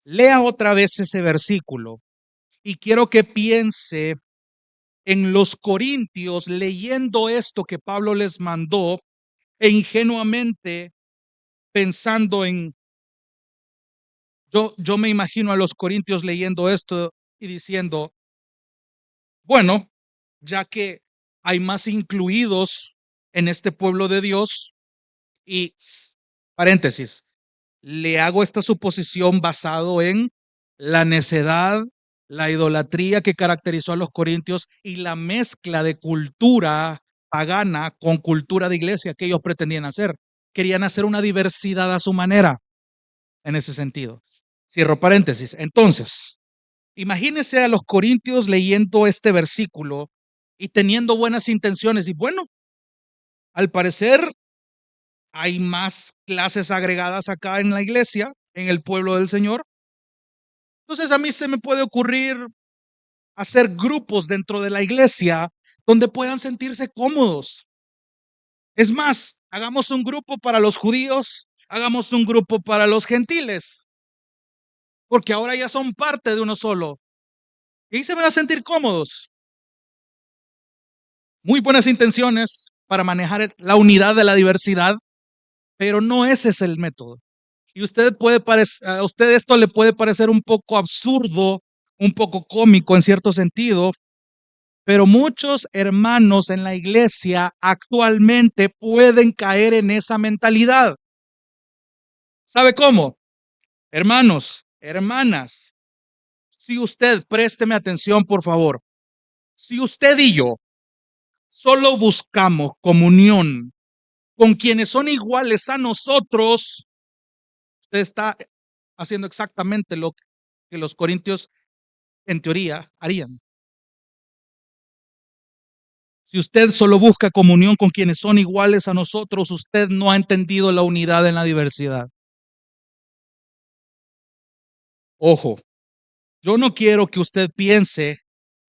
Lea otra vez ese versículo y quiero que piense en los corintios leyendo esto que Pablo les mandó e ingenuamente pensando en, yo me imagino a los corintios leyendo esto y diciendo, bueno, ya que hay más incluidos en este pueblo de Dios, y paréntesis, le hago esta suposición basado en la necedad la idolatría que caracterizó a los corintios y la mezcla de cultura pagana con cultura de iglesia que ellos pretendían hacer. Querían hacer una diversidad a su manera en ese sentido. Cierro paréntesis. Entonces, imagínense a los corintios leyendo este versículo y teniendo buenas intenciones. Y bueno, al parecer hay más clases agregadas acá en la iglesia, en el pueblo del Señor. Entonces a mí se me puede ocurrir hacer grupos dentro de la iglesia donde puedan sentirse cómodos. Es más, hagamos un grupo para los judíos, hagamos un grupo para los gentiles, porque ahora ya son parte de uno solo y se van a sentir cómodos. Muy buenas intenciones para manejar la unidad de la diversidad, pero no ese es el método. Y a usted esto le puede parecer un poco absurdo, un poco cómico en cierto sentido, pero muchos hermanos en la iglesia actualmente pueden caer en esa mentalidad. ¿Sabe cómo? Hermanos, hermanas, si usted, présteme atención, por favor, si usted y yo solo buscamos comunión con quienes son iguales a nosotros, usted está haciendo exactamente lo que los corintios en teoría harían. Si usted solo busca comunión con quienes son iguales a nosotros, usted no ha entendido la unidad en la diversidad. Ojo, yo no quiero que usted piense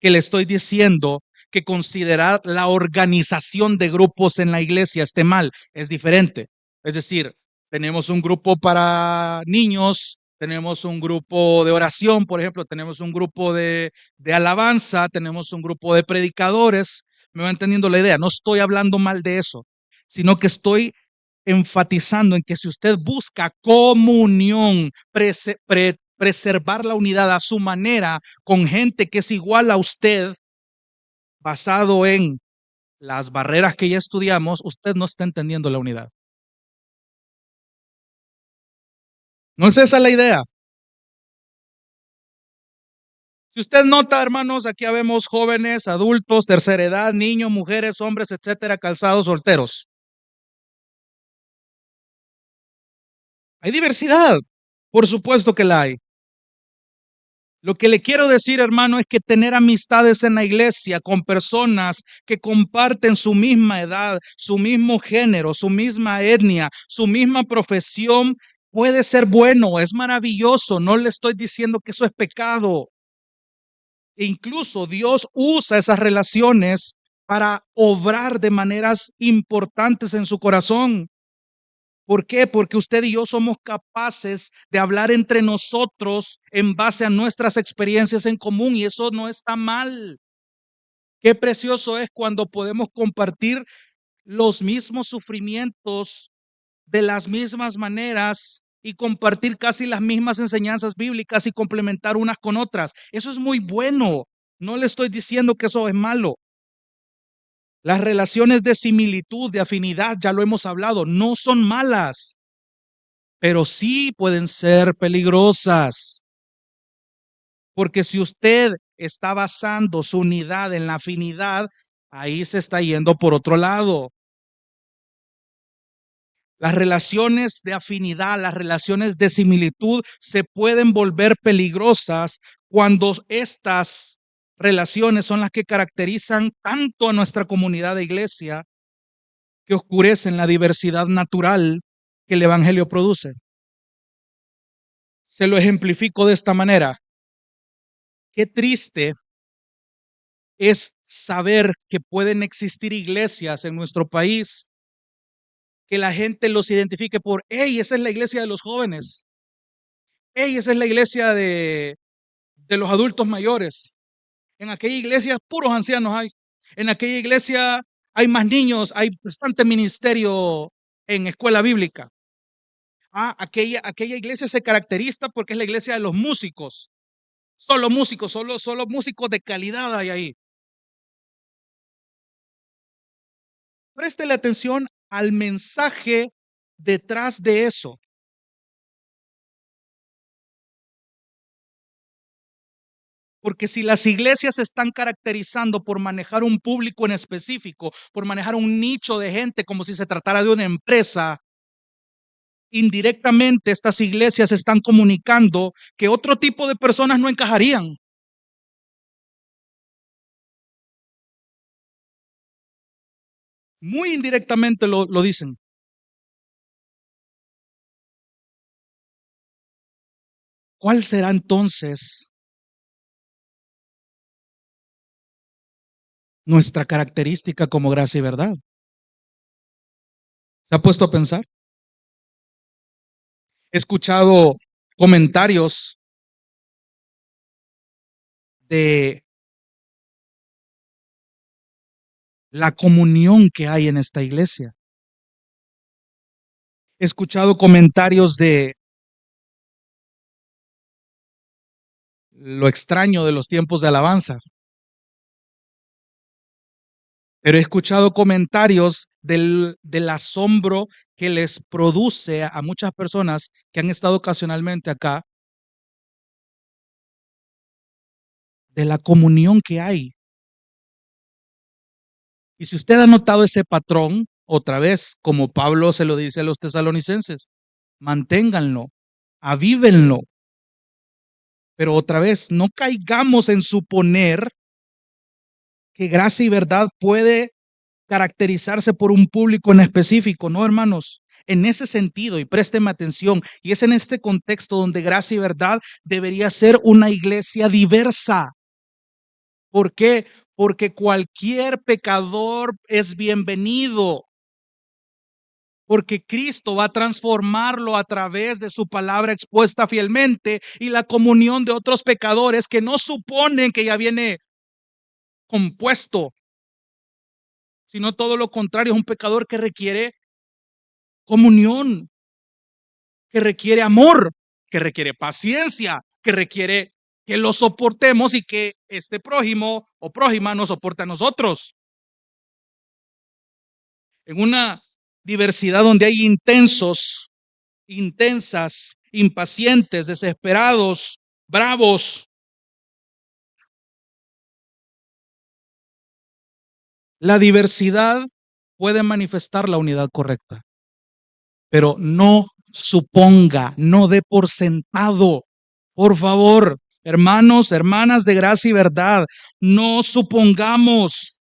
que le estoy diciendo que considerar la organización de grupos en la iglesia esté mal, es diferente. Es decir, tenemos un grupo para niños, tenemos un grupo de oración, por ejemplo, tenemos un grupo de alabanza, tenemos un grupo de predicadores. ¿Me va entendiendo la idea? No estoy hablando mal de eso, sino que estoy enfatizando en que si usted busca comunión, preservar la unidad a su manera con gente que es igual a usted, basado en las barreras que ya estudiamos, usted no está entendiendo la unidad. No es esa la idea. Si usted nota, hermanos, aquí vemos jóvenes, adultos, tercera edad, niños, mujeres, hombres, etcétera, calzados, solteros. Hay diversidad, por supuesto que la hay. Lo que le quiero decir, hermano, es que tener amistades en la iglesia con personas que comparten su misma edad, su mismo género, su misma etnia, su misma profesión, puede ser bueno, es maravilloso. No le estoy diciendo que eso es pecado. E incluso Dios usa esas relaciones para obrar de maneras importantes en su corazón. ¿Por qué? Porque usted y yo somos capaces de hablar entre nosotros en base a nuestras experiencias en común y eso no está mal. Qué precioso es cuando podemos compartir los mismos sufrimientos de las mismas maneras y compartir casi las mismas enseñanzas bíblicas y complementar unas con otras. Eso es muy bueno. No le estoy diciendo que eso es malo. Las relaciones de similitud, de afinidad, ya lo hemos hablado, no son malas, pero sí pueden ser peligrosas. Porque si usted está basando su unidad en la afinidad, ahí se está yendo por otro lado. Las relaciones de afinidad, las relaciones de similitud se pueden volver peligrosas cuando estas relaciones son las que caracterizan tanto a nuestra comunidad de iglesia que oscurecen la diversidad natural que el Evangelio produce. Se lo ejemplifico de esta manera. Qué triste es saber que pueden existir iglesias en nuestro país que la gente los identifique por, hey, esa es la iglesia de los jóvenes, hey, esa es la iglesia de los adultos mayores. En aquella iglesia puros ancianos hay. En aquella iglesia hay más niños, hay bastante ministerio en escuela bíblica. Aquella iglesia se caracteriza porque es la iglesia de los músicos. Solo músicos de calidad hay ahí. Préstele atención al mensaje detrás de eso. Porque si las iglesias se están caracterizando por manejar un público en específico, por manejar un nicho de gente como si se tratara de una empresa, indirectamente estas iglesias están comunicando que otro tipo de personas no encajarían. Muy indirectamente lo dicen. ¿Cuál será entonces nuestra característica como gracia y verdad? ¿Se ha puesto a pensar? He escuchado comentarios de la comunión que hay en esta iglesia. He escuchado comentarios de lo extraño de los tiempos de alabanza, pero he escuchado comentarios del asombro que les produce a muchas personas que han estado ocasionalmente acá, de la comunión que hay. Y si usted ha notado ese patrón, otra vez, como Pablo se lo dice a los tesalonicenses, manténganlo, avívenlo, pero otra vez, no caigamos en suponer que gracia y verdad puede caracterizarse por un público en específico, no, hermanos. En ese sentido, y présteme atención, y es en este contexto donde gracia y verdad debería ser una iglesia diversa. ¿Por qué? Porque cualquier pecador es bienvenido. Porque Cristo va a transformarlo a través de su palabra expuesta fielmente y la comunión de otros pecadores que no suponen que ya viene compuesto, sino todo lo contrario, es un pecador que requiere comunión, que requiere amor, que requiere paciencia, que requiere que lo soportemos y que este prójimo o prójima nos soporte a nosotros. En una diversidad donde hay intensos, intensas, impacientes, desesperados, bravos, la diversidad puede manifestar la unidad correcta, pero no suponga, no dé por sentado, por favor, hermanos, hermanas de gracia y verdad, no supongamos.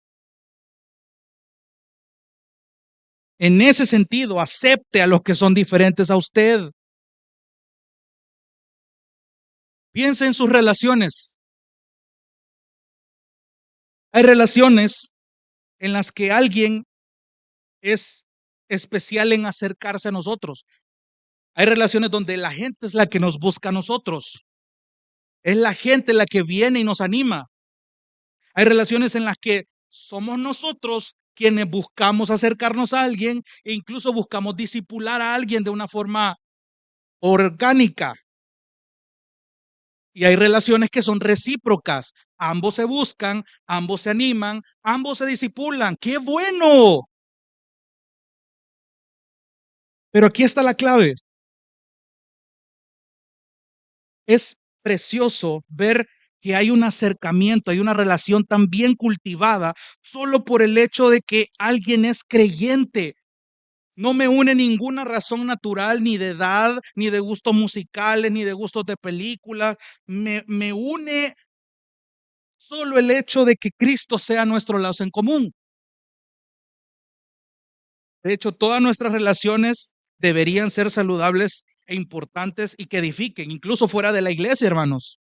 En ese sentido, acepte a los que son diferentes a usted. Piense en sus relaciones. Hay relaciones en las que alguien es especial en acercarse a nosotros. Hay relaciones donde la gente es la que nos busca a nosotros. Es la gente la que viene y nos anima. Hay relaciones en las que somos nosotros quienes buscamos acercarnos a alguien e incluso buscamos disipular a alguien de una forma orgánica. Y hay relaciones que son recíprocas. Ambos se buscan, ambos se animan, ambos se disipulan. ¡Qué bueno! Pero aquí está la clave. Es precioso ver que hay un acercamiento, hay una relación tan bien cultivada solo por el hecho de que alguien es creyente. No me une ninguna razón natural, ni de edad, ni de gustos musicales, ni de gustos de películas. Me une solo el hecho de que Cristo sea nuestro lazo en común. De hecho, todas nuestras relaciones deberían ser saludables e importantes y que edifiquen, incluso fuera de la iglesia, hermanos.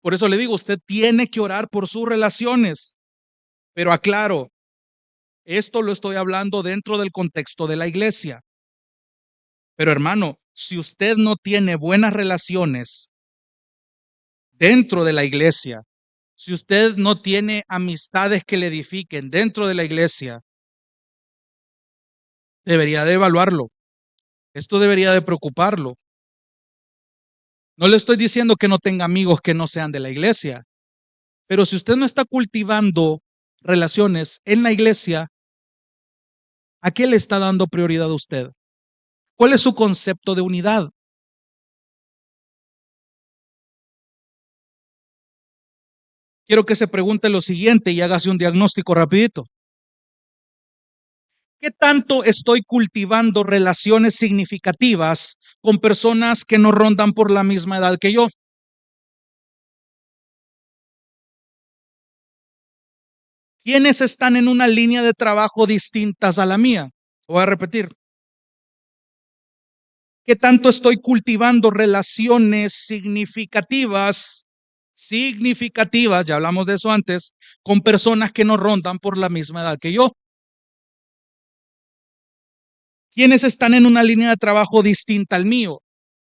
Por eso le digo, usted tiene que orar por sus relaciones. Pero aclaro, esto lo estoy hablando dentro del contexto de la iglesia. Pero hermano, si usted no tiene buenas relaciones dentro de la iglesia, si usted no tiene amistades que le edifiquen dentro de la iglesia, debería de evaluarlo. Esto debería de preocuparlo. No le estoy diciendo que no tenga amigos que no sean de la iglesia, pero si usted no está cultivando relaciones en la iglesia, ¿a qué le está dando prioridad a usted? ¿Cuál es su concepto de unidad? quiero que se pregunte lo siguiente y hágase un diagnóstico rapidito. ¿Qué tanto estoy cultivando relaciones significativas con personas que no rondan por la misma edad que yo? ¿Quiénes están en una línea de trabajo distintas a la mía? Voy a repetir. ¿Qué tanto estoy cultivando relaciones significativas, ya hablamos de eso antes, con personas que no rondan por la misma edad que yo? ¿Quiénes están en una línea de trabajo distinta al mío?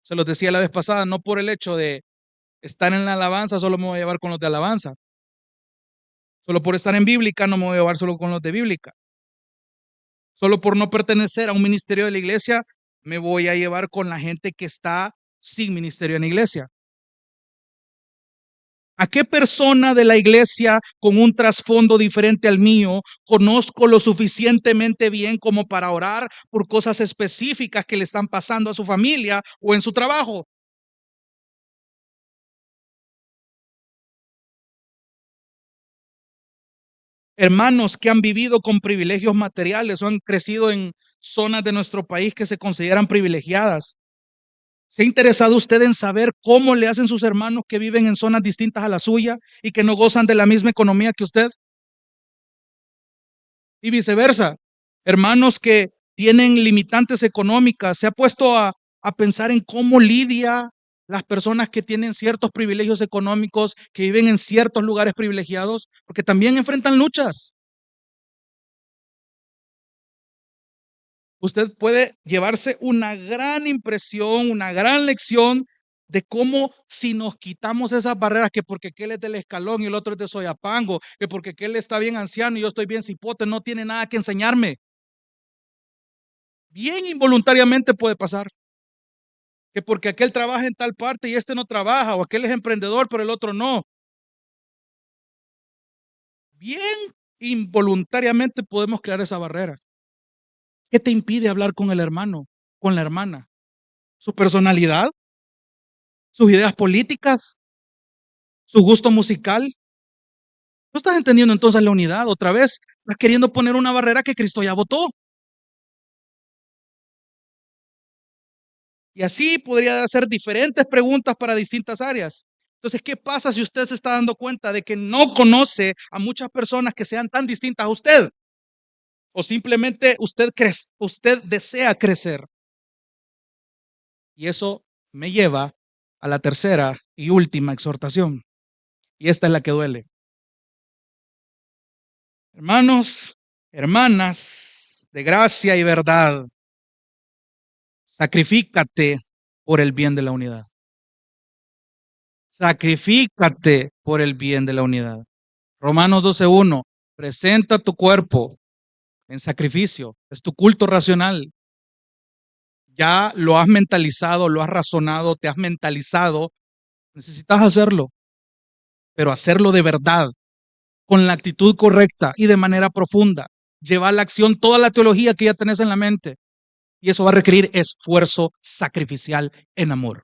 Se los decía la vez pasada, no por el hecho de estar en la alabanza, solo me voy a llevar con los de alabanza. Solo por estar en bíblica, no me voy a llevar solo con los de bíblica. Solo por no pertenecer a un ministerio de la iglesia, me voy a llevar con la gente que está sin ministerio en la iglesia. ¿A qué persona de la iglesia con un trasfondo diferente al mío conozco lo suficientemente bien como para orar por cosas específicas que le están pasando a su familia o en su trabajo? Hermanos que han vivido con privilegios materiales o han crecido en zonas de nuestro país que se consideran privilegiadas. ¿Se ha interesado usted en saber cómo le hacen sus hermanos que viven en zonas distintas a la suya y que no gozan de la misma economía que usted? Y viceversa. Hermanos que tienen limitantes económicas, ¿se ha puesto a pensar en cómo lidia las personas que tienen ciertos privilegios económicos, que viven en ciertos lugares privilegiados? Porque también enfrentan luchas. Usted puede llevarse una gran impresión, una gran lección de cómo si nos quitamos esas barreras, que porque aquel es del Escalón y el otro es de Soyapango, que porque aquel está bien anciano y yo estoy bien cipote, no tiene nada que enseñarme. Bien involuntariamente puede pasar, que porque aquel trabaja en tal parte y este no trabaja, o aquel es emprendedor pero el otro no. Bien involuntariamente podemos crear esa barrera. ¿Qué te impide hablar con el hermano, con la hermana? ¿Su personalidad? ¿Sus ideas políticas? ¿Su gusto musical? No estás entendiendo entonces la unidad. Otra vez, estás queriendo poner una barrera que Cristo ya votó. Y así podría hacer diferentes preguntas para distintas áreas. Entonces, ¿qué pasa si usted se está dando cuenta de que no conoce a muchas personas que sean tan distintas a usted? O simplemente usted desea crecer. Y eso me lleva a la tercera y última exhortación. Y esta es la que duele. Hermanos, hermanas de gracia y verdad, sacrifícate por el bien de la unidad. Sacrifícate por el bien de la unidad. Romanos 12:1. Presenta tu cuerpo en sacrificio. Es tu culto racional. Ya lo has mentalizado, lo has razonado, te has mentalizado. Necesitas hacerlo, pero hacerlo de verdad, con la actitud correcta y de manera profunda. Llevar a la acción toda la teología que ya tenés en la mente. Y eso va a requerir esfuerzo sacrificial en amor.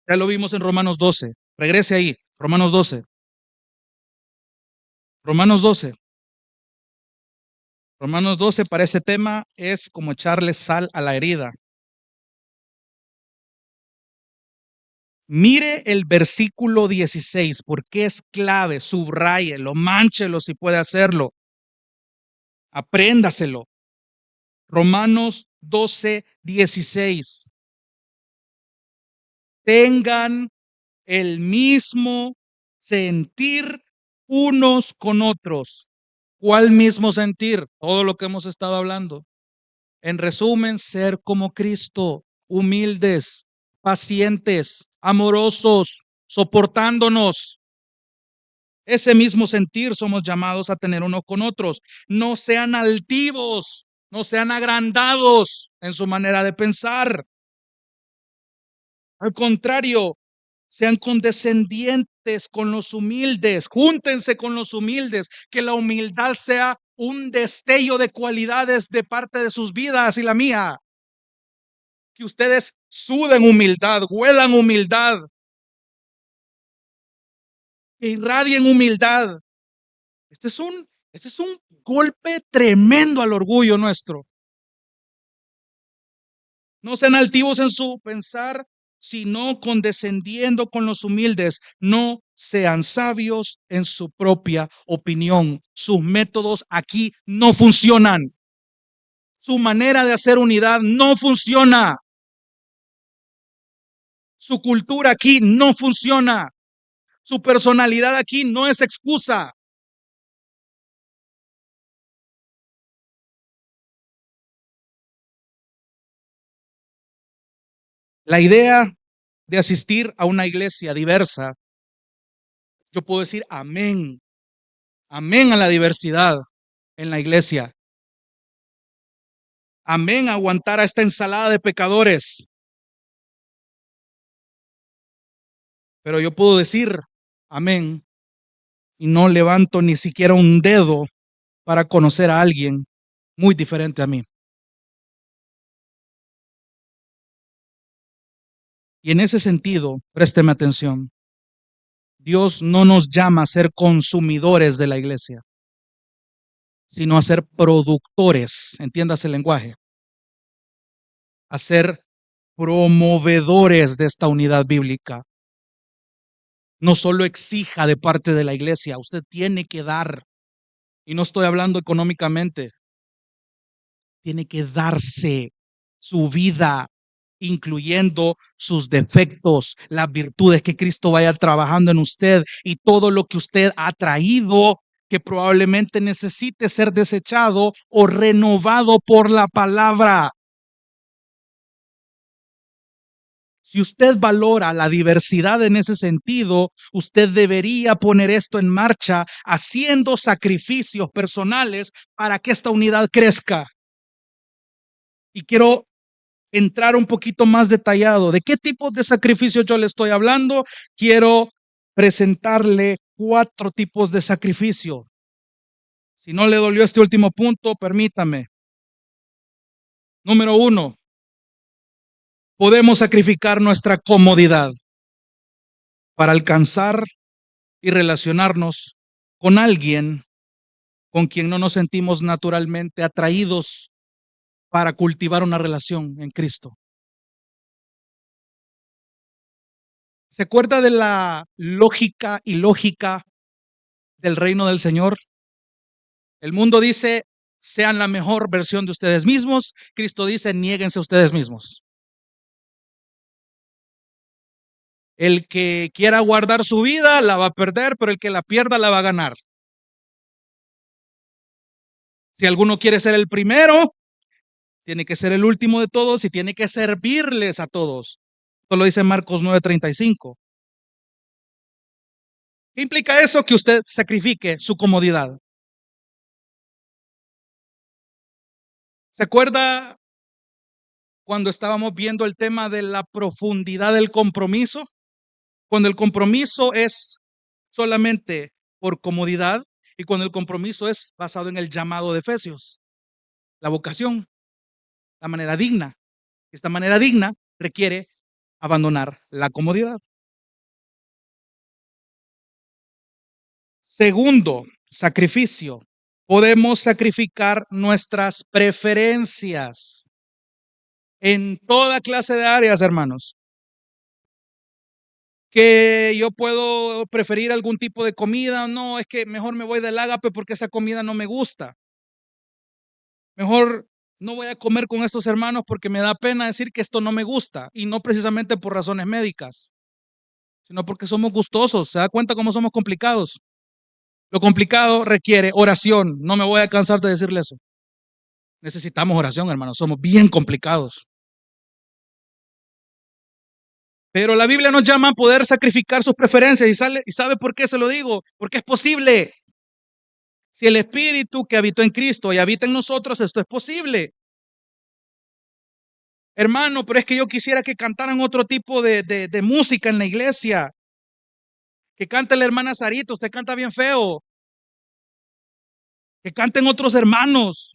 Ya lo vimos en Romanos 12. Regrese ahí. Romanos 12. Romanos 12. Romanos 12 para ese tema es como echarle sal a la herida. Mire el versículo 16, porque es clave, subráyelo, mánchelo si puede hacerlo, apréndaselo. Romanos 12:16. Tengan el mismo sentir unos con otros. ¿Cuál mismo sentir? Todo lo que hemos estado hablando. En resumen, ser como Cristo, humildes, pacientes, amorosos, soportándonos. Ese mismo sentir somos llamados a tener unos con otros. No sean altivos, no sean agrandados en su manera de pensar. Al contrario, sean condescendientes con los humildes, júntense con los humildes, que la humildad sea un destello de cualidades de parte de sus vidas y la mía. Que ustedes suden humildad, huelan humildad. que irradien humildad. Este es un golpe tremendo al orgullo nuestro. No sean altivos en su pensar, sino condescendiendo con los humildes. No sean sabios en su propia opinión. Sus métodos aquí no funcionan. Su manera de hacer unidad no funciona. Su cultura aquí no funciona. Su personalidad aquí no es excusa. La idea de asistir a una iglesia diversa, yo puedo decir amén, amén a la diversidad en la iglesia, amén a aguantar a esta ensalada de pecadores. Pero yo puedo decir amén y no levanto ni siquiera un dedo para conocer a alguien muy diferente a mí. Y en ese sentido, présteme atención, Dios no nos llama a ser consumidores de la iglesia, sino a ser productores, entiéndase el lenguaje, a ser promovedores de esta unidad bíblica. No solo exija de parte de la iglesia, usted tiene que dar, y no estoy hablando económicamente, tiene que darse su vida, incluyendo sus defectos, las virtudes que Cristo vaya trabajando en usted y todo lo que usted ha traído que probablemente necesite ser desechado o renovado por la palabra. Si usted valora la diversidad en ese sentido, usted debería poner esto en marcha haciendo sacrificios personales para que esta unidad crezca. Y quiero entrar un poquito más detallado. ¿De qué tipo de sacrificios yo le estoy hablando? Quiero presentarle 4 tipos de sacrificio. Si no le dolió este último punto, permítame. Número 1, podemos sacrificar nuestra comodidad para alcanzar y relacionarnos con alguien con quien no nos sentimos naturalmente atraídos para cultivar una relación en Cristo. ¿Se acuerda de la lógica ilógica del reino del Señor? El mundo dice, sean la mejor versión de ustedes mismos. Cristo dice, niéguense ustedes mismos. El que quiera guardar su vida la va a perder, pero el que la pierda la va a ganar. Si alguno quiere ser el primero, tiene que ser el último de todos y tiene que servirles a todos. Esto lo dice Marcos 9:35. ¿Qué implica eso? Que usted sacrifique su comodidad. ¿Se acuerda cuando estábamos viendo el tema de la profundidad del compromiso? Cuando el compromiso es solamente por comodidad y cuando el compromiso es basado en el llamado de Efesios, la vocación, la manera digna. Esta manera digna requiere abandonar la comodidad. Segundo, sacrificio. Podemos sacrificar nuestras preferencias en toda clase de áreas, hermanos. Que yo puedo preferir algún tipo de comida, no, es que mejor me voy del ágape porque esa comida no me gusta. Mejor no voy a comer con estos hermanos porque me da pena decir que esto no me gusta y no precisamente por razones médicas, sino porque somos gustosos. ¿Se da cuenta cómo somos complicados? Lo complicado requiere oración. No me voy a cansar de decirle eso. Necesitamos oración, hermanos. Somos bien complicados. Pero la Biblia nos llama a poder sacrificar sus preferencias. ¿Y sabe por qué se lo digo? Porque es posible. Si el Espíritu que habitó en Cristo y habita en nosotros, esto es posible. Hermano, pero es que yo quisiera que cantaran otro tipo de música en la iglesia. Que cante la hermana Sarita, usted canta bien feo. Que canten otros hermanos.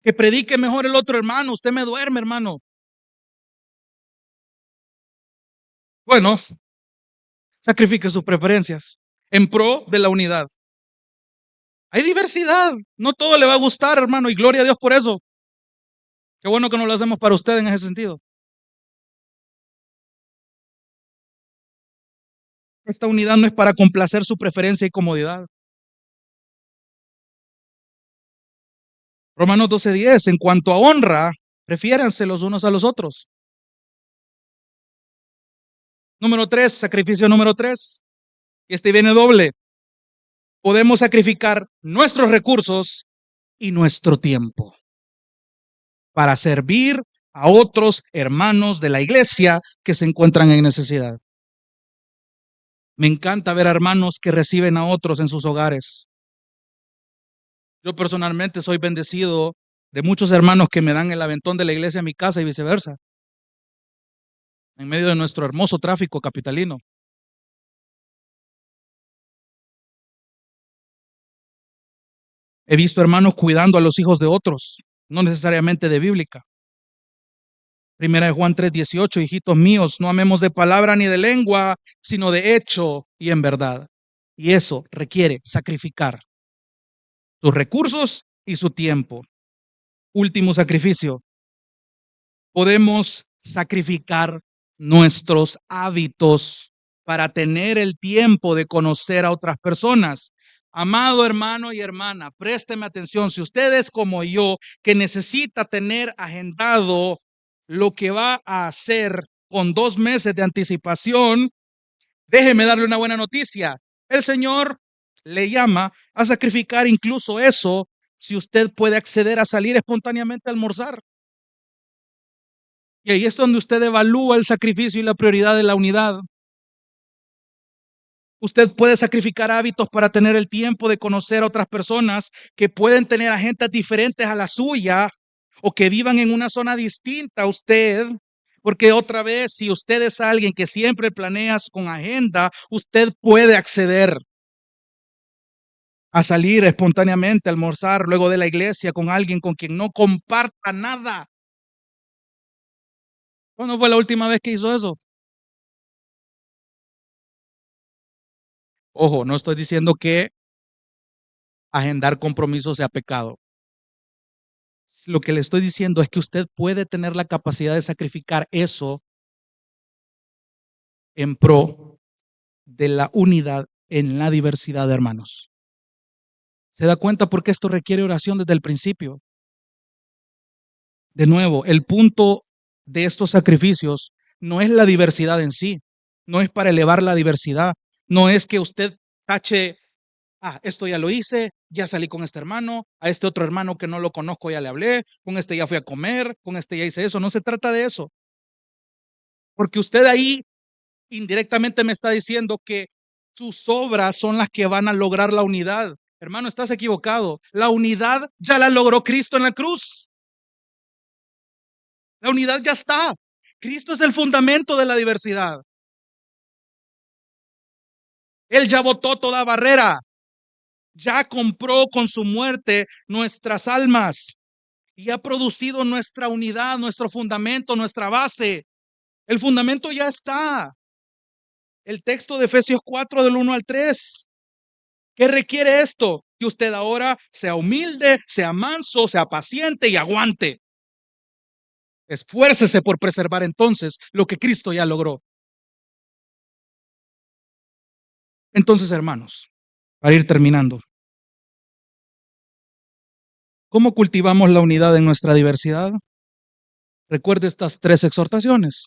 Que predique mejor el otro hermano. Usted me duerme, hermano. Bueno, Sacrifique sus preferencias en pro de la unidad. Hay diversidad. No todo le va a gustar, hermano, y gloria a Dios por eso. Qué bueno que no lo hacemos para usted en ese sentido. Esta unidad no es para complacer su preferencia y comodidad. Romanos 12:10, en cuanto a honra, prefiéranse los unos a los otros. Número 3, sacrificio número 3. Y este viene doble. Podemos sacrificar nuestros recursos y nuestro tiempo para servir a otros hermanos de la iglesia que se encuentran en necesidad. Me encanta ver a hermanos que reciben a otros en sus hogares. Yo personalmente soy bendecido de muchos hermanos que me dan el aventón de la iglesia a mi casa y viceversa, en medio de nuestro hermoso tráfico capitalino. He visto hermanos cuidando a los hijos de otros, no necesariamente de bíblica. Primera de Juan 3:18, hijitos míos, no amemos de palabra ni de lengua, sino de hecho y en verdad. Y eso requiere sacrificar tus recursos y su tiempo. Último sacrificio. Podemos sacrificar nuestros hábitos para tener el tiempo de conocer a otras personas. Amado hermano y hermana, présteme atención. Si usted es como yo, que necesita tener agendado lo que va a hacer con 2 meses de anticipación, déjeme darle una buena noticia. El Señor le llama a sacrificar incluso eso si usted puede acceder a salir espontáneamente a almorzar. Y ahí es donde usted evalúa el sacrificio y la prioridad de la unidad. Usted puede sacrificar hábitos para tener el tiempo de conocer a otras personas que pueden tener agendas diferentes a la suya o que vivan en una zona distinta a usted. Porque otra vez, si usted es alguien que siempre planea con agenda, usted puede acceder a salir espontáneamente, a almorzar luego de la iglesia con alguien con quien no comparta nada. ¿Cuándo fue la última vez que hizo eso? Ojo, no estoy diciendo que agendar compromisos sea pecado. Lo que le estoy diciendo es que usted puede tener la capacidad de sacrificar eso en pro de la unidad en la diversidad de hermanos. ¿Se da cuenta por qué esto requiere oración desde el principio? De nuevo, el punto de estos sacrificios no es la diversidad en sí, no es para elevar la diversidad, no es que usted tache, esto ya lo hice, ya salí con este hermano, a este otro hermano que no lo conozco ya le hablé, con este ya fui a comer, con este ya hice eso. No se trata de eso. Porque usted ahí indirectamente me está diciendo que sus obras son las que van a lograr la unidad. Hermano, estás equivocado. La unidad ya la logró Cristo en la cruz. La unidad ya está. Cristo es el fundamento de la diversidad. Él ya botó toda barrera. Ya compró con su muerte nuestras almas y ha producido nuestra unidad, nuestro fundamento, nuestra base. El fundamento ya está. El texto de Efesios 4 del 1 al 3. ¿Qué requiere esto? Que usted ahora sea humilde, sea manso, sea paciente y aguante. Esfuércese por preservar entonces lo que Cristo ya logró. Entonces, hermanos, para ir terminando, ¿cómo cultivamos la unidad en nuestra diversidad? Recuerde estas 3 exhortaciones.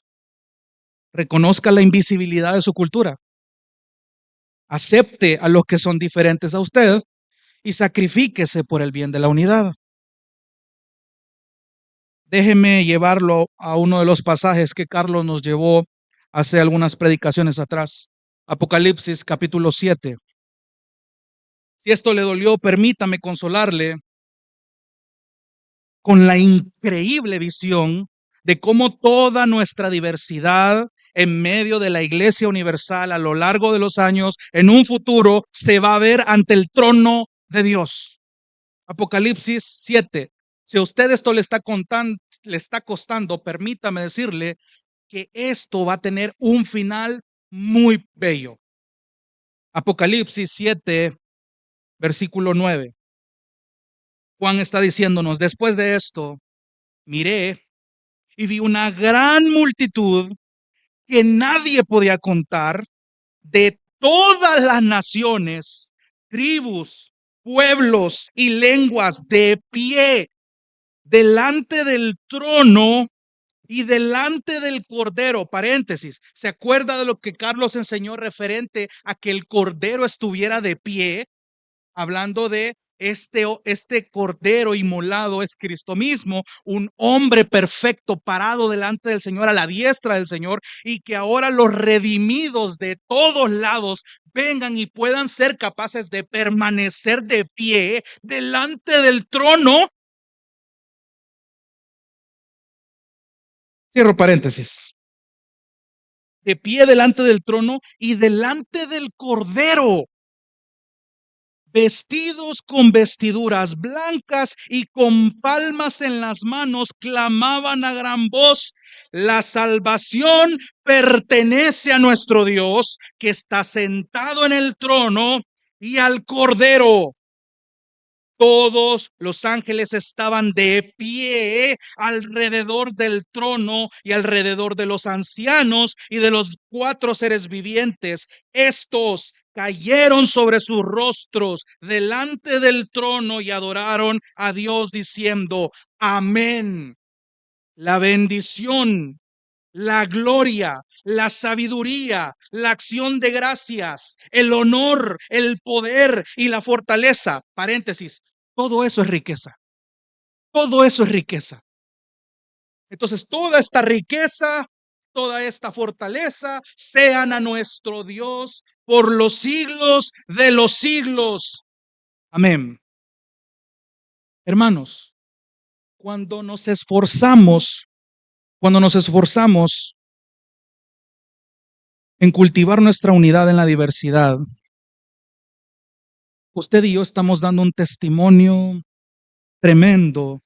Reconozca la invisibilidad de su cultura. Acepte a los que son diferentes a usted y sacrifíquese por el bien de la unidad. Déjeme llevarlo a uno de los pasajes que Carlos nos llevó hace algunas predicaciones atrás. Apocalipsis capítulo 7. Si esto le dolió, permítame consolarle con la increíble visión de cómo toda nuestra diversidad en medio de la Iglesia Universal a lo largo de los años, en un futuro, se va a ver ante el trono de Dios. Apocalipsis 7. Si a usted esto le está costando, permítame decirle que esto va a tener un final muy bello. Apocalipsis 7, versículo 9. Juan está diciéndonos, después de esto, miré y vi una gran multitud que nadie podía contar, de todas las naciones, tribus, pueblos y lenguas, de pie delante del trono y delante del Cordero. Paréntesis, ¿se acuerda de lo que Carlos enseñó referente a que el Cordero estuviera de pie? Hablando de este Cordero inmolado es Cristo mismo, un hombre perfecto parado delante del Señor, a la diestra del Señor, y que ahora los redimidos de todos lados vengan y puedan ser capaces de permanecer de pie delante del trono. Cierro paréntesis. De pie delante del trono y delante del Cordero, vestidos con vestiduras blancas y con palmas en las manos, clamaban a gran voz: la salvación pertenece a nuestro Dios, que está sentado en el trono, y al Cordero. Todos los ángeles estaban de pie alrededor del trono y alrededor de los ancianos y de los 4 seres vivientes. Estos cayeron sobre sus rostros delante del trono y adoraron a Dios diciendo: amén. La bendición, la gloria, la sabiduría, la acción de gracias, el honor, el poder y la fortaleza. Paréntesis, todo eso es riqueza. Todo eso es riqueza. Entonces, toda esta riqueza, toda esta fortaleza, sean a nuestro Dios por los siglos de los siglos. Amén. Hermanos, cuando nos esforzamos en cultivar nuestra unidad en la diversidad, usted y yo estamos dando un testimonio tremendo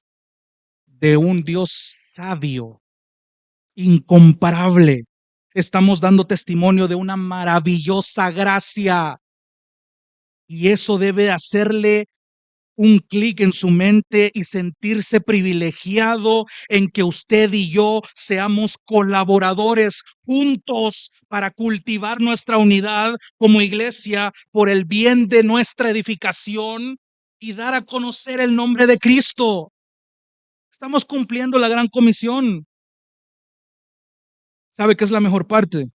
de un Dios sabio, incomparable. Estamos dando testimonio de una maravillosa gracia. Y eso debe hacerle un clic en su mente y sentirse privilegiado en que usted y yo seamos colaboradores juntos para cultivar nuestra unidad como iglesia por el bien de nuestra edificación y dar a conocer el nombre de Cristo. Estamos cumpliendo la gran comisión. ¿Sabe qué es la mejor parte?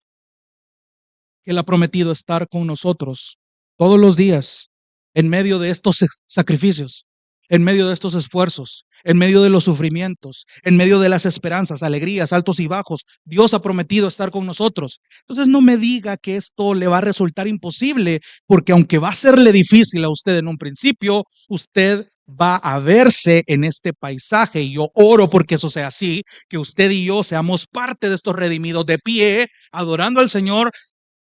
Que Él ha prometido estar con nosotros todos los días, en medio de estos sacrificios, en medio de estos esfuerzos, en medio de los sufrimientos, en medio de las esperanzas, alegrías, altos y bajos. Dios ha prometido estar con nosotros. Entonces no me diga que esto le va a resultar imposible, porque aunque va a serle difícil a usted en un principio, usted va a verse en este paisaje, y yo oro porque eso sea así, que usted y yo seamos parte de estos redimidos de pie, adorando al Señor,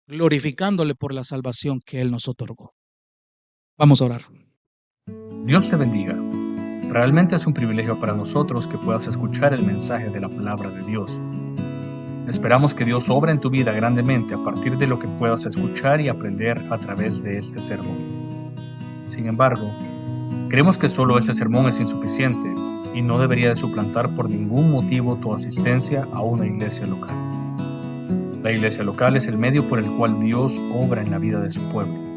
glorificándole por la salvación que Él nos otorgó. Vamos a orar. Dios te bendiga. Realmente es un privilegio para nosotros que puedas escuchar el mensaje de la palabra de Dios. Esperamos que Dios obra en tu vida grandemente a partir de lo que puedas escuchar y aprender a través de este sermón. Sin embargo, creemos que solo este sermón es insuficiente y no debería de suplantar por ningún motivo tu asistencia a una iglesia local. La iglesia local es el medio por el cual Dios obra en la vida de su pueblo.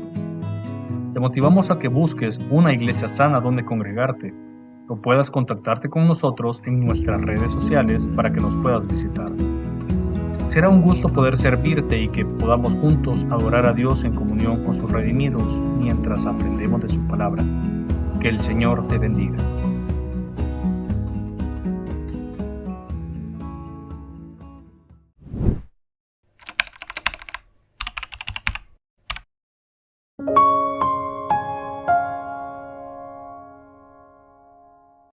Te motivamos a que busques una iglesia sana donde congregarte o puedas contactarte con nosotros en nuestras redes sociales para que nos puedas visitar. Será un gusto poder servirte y que podamos juntos adorar a Dios en comunión con sus redimidos mientras aprendemos de su palabra. Que el Señor te bendiga.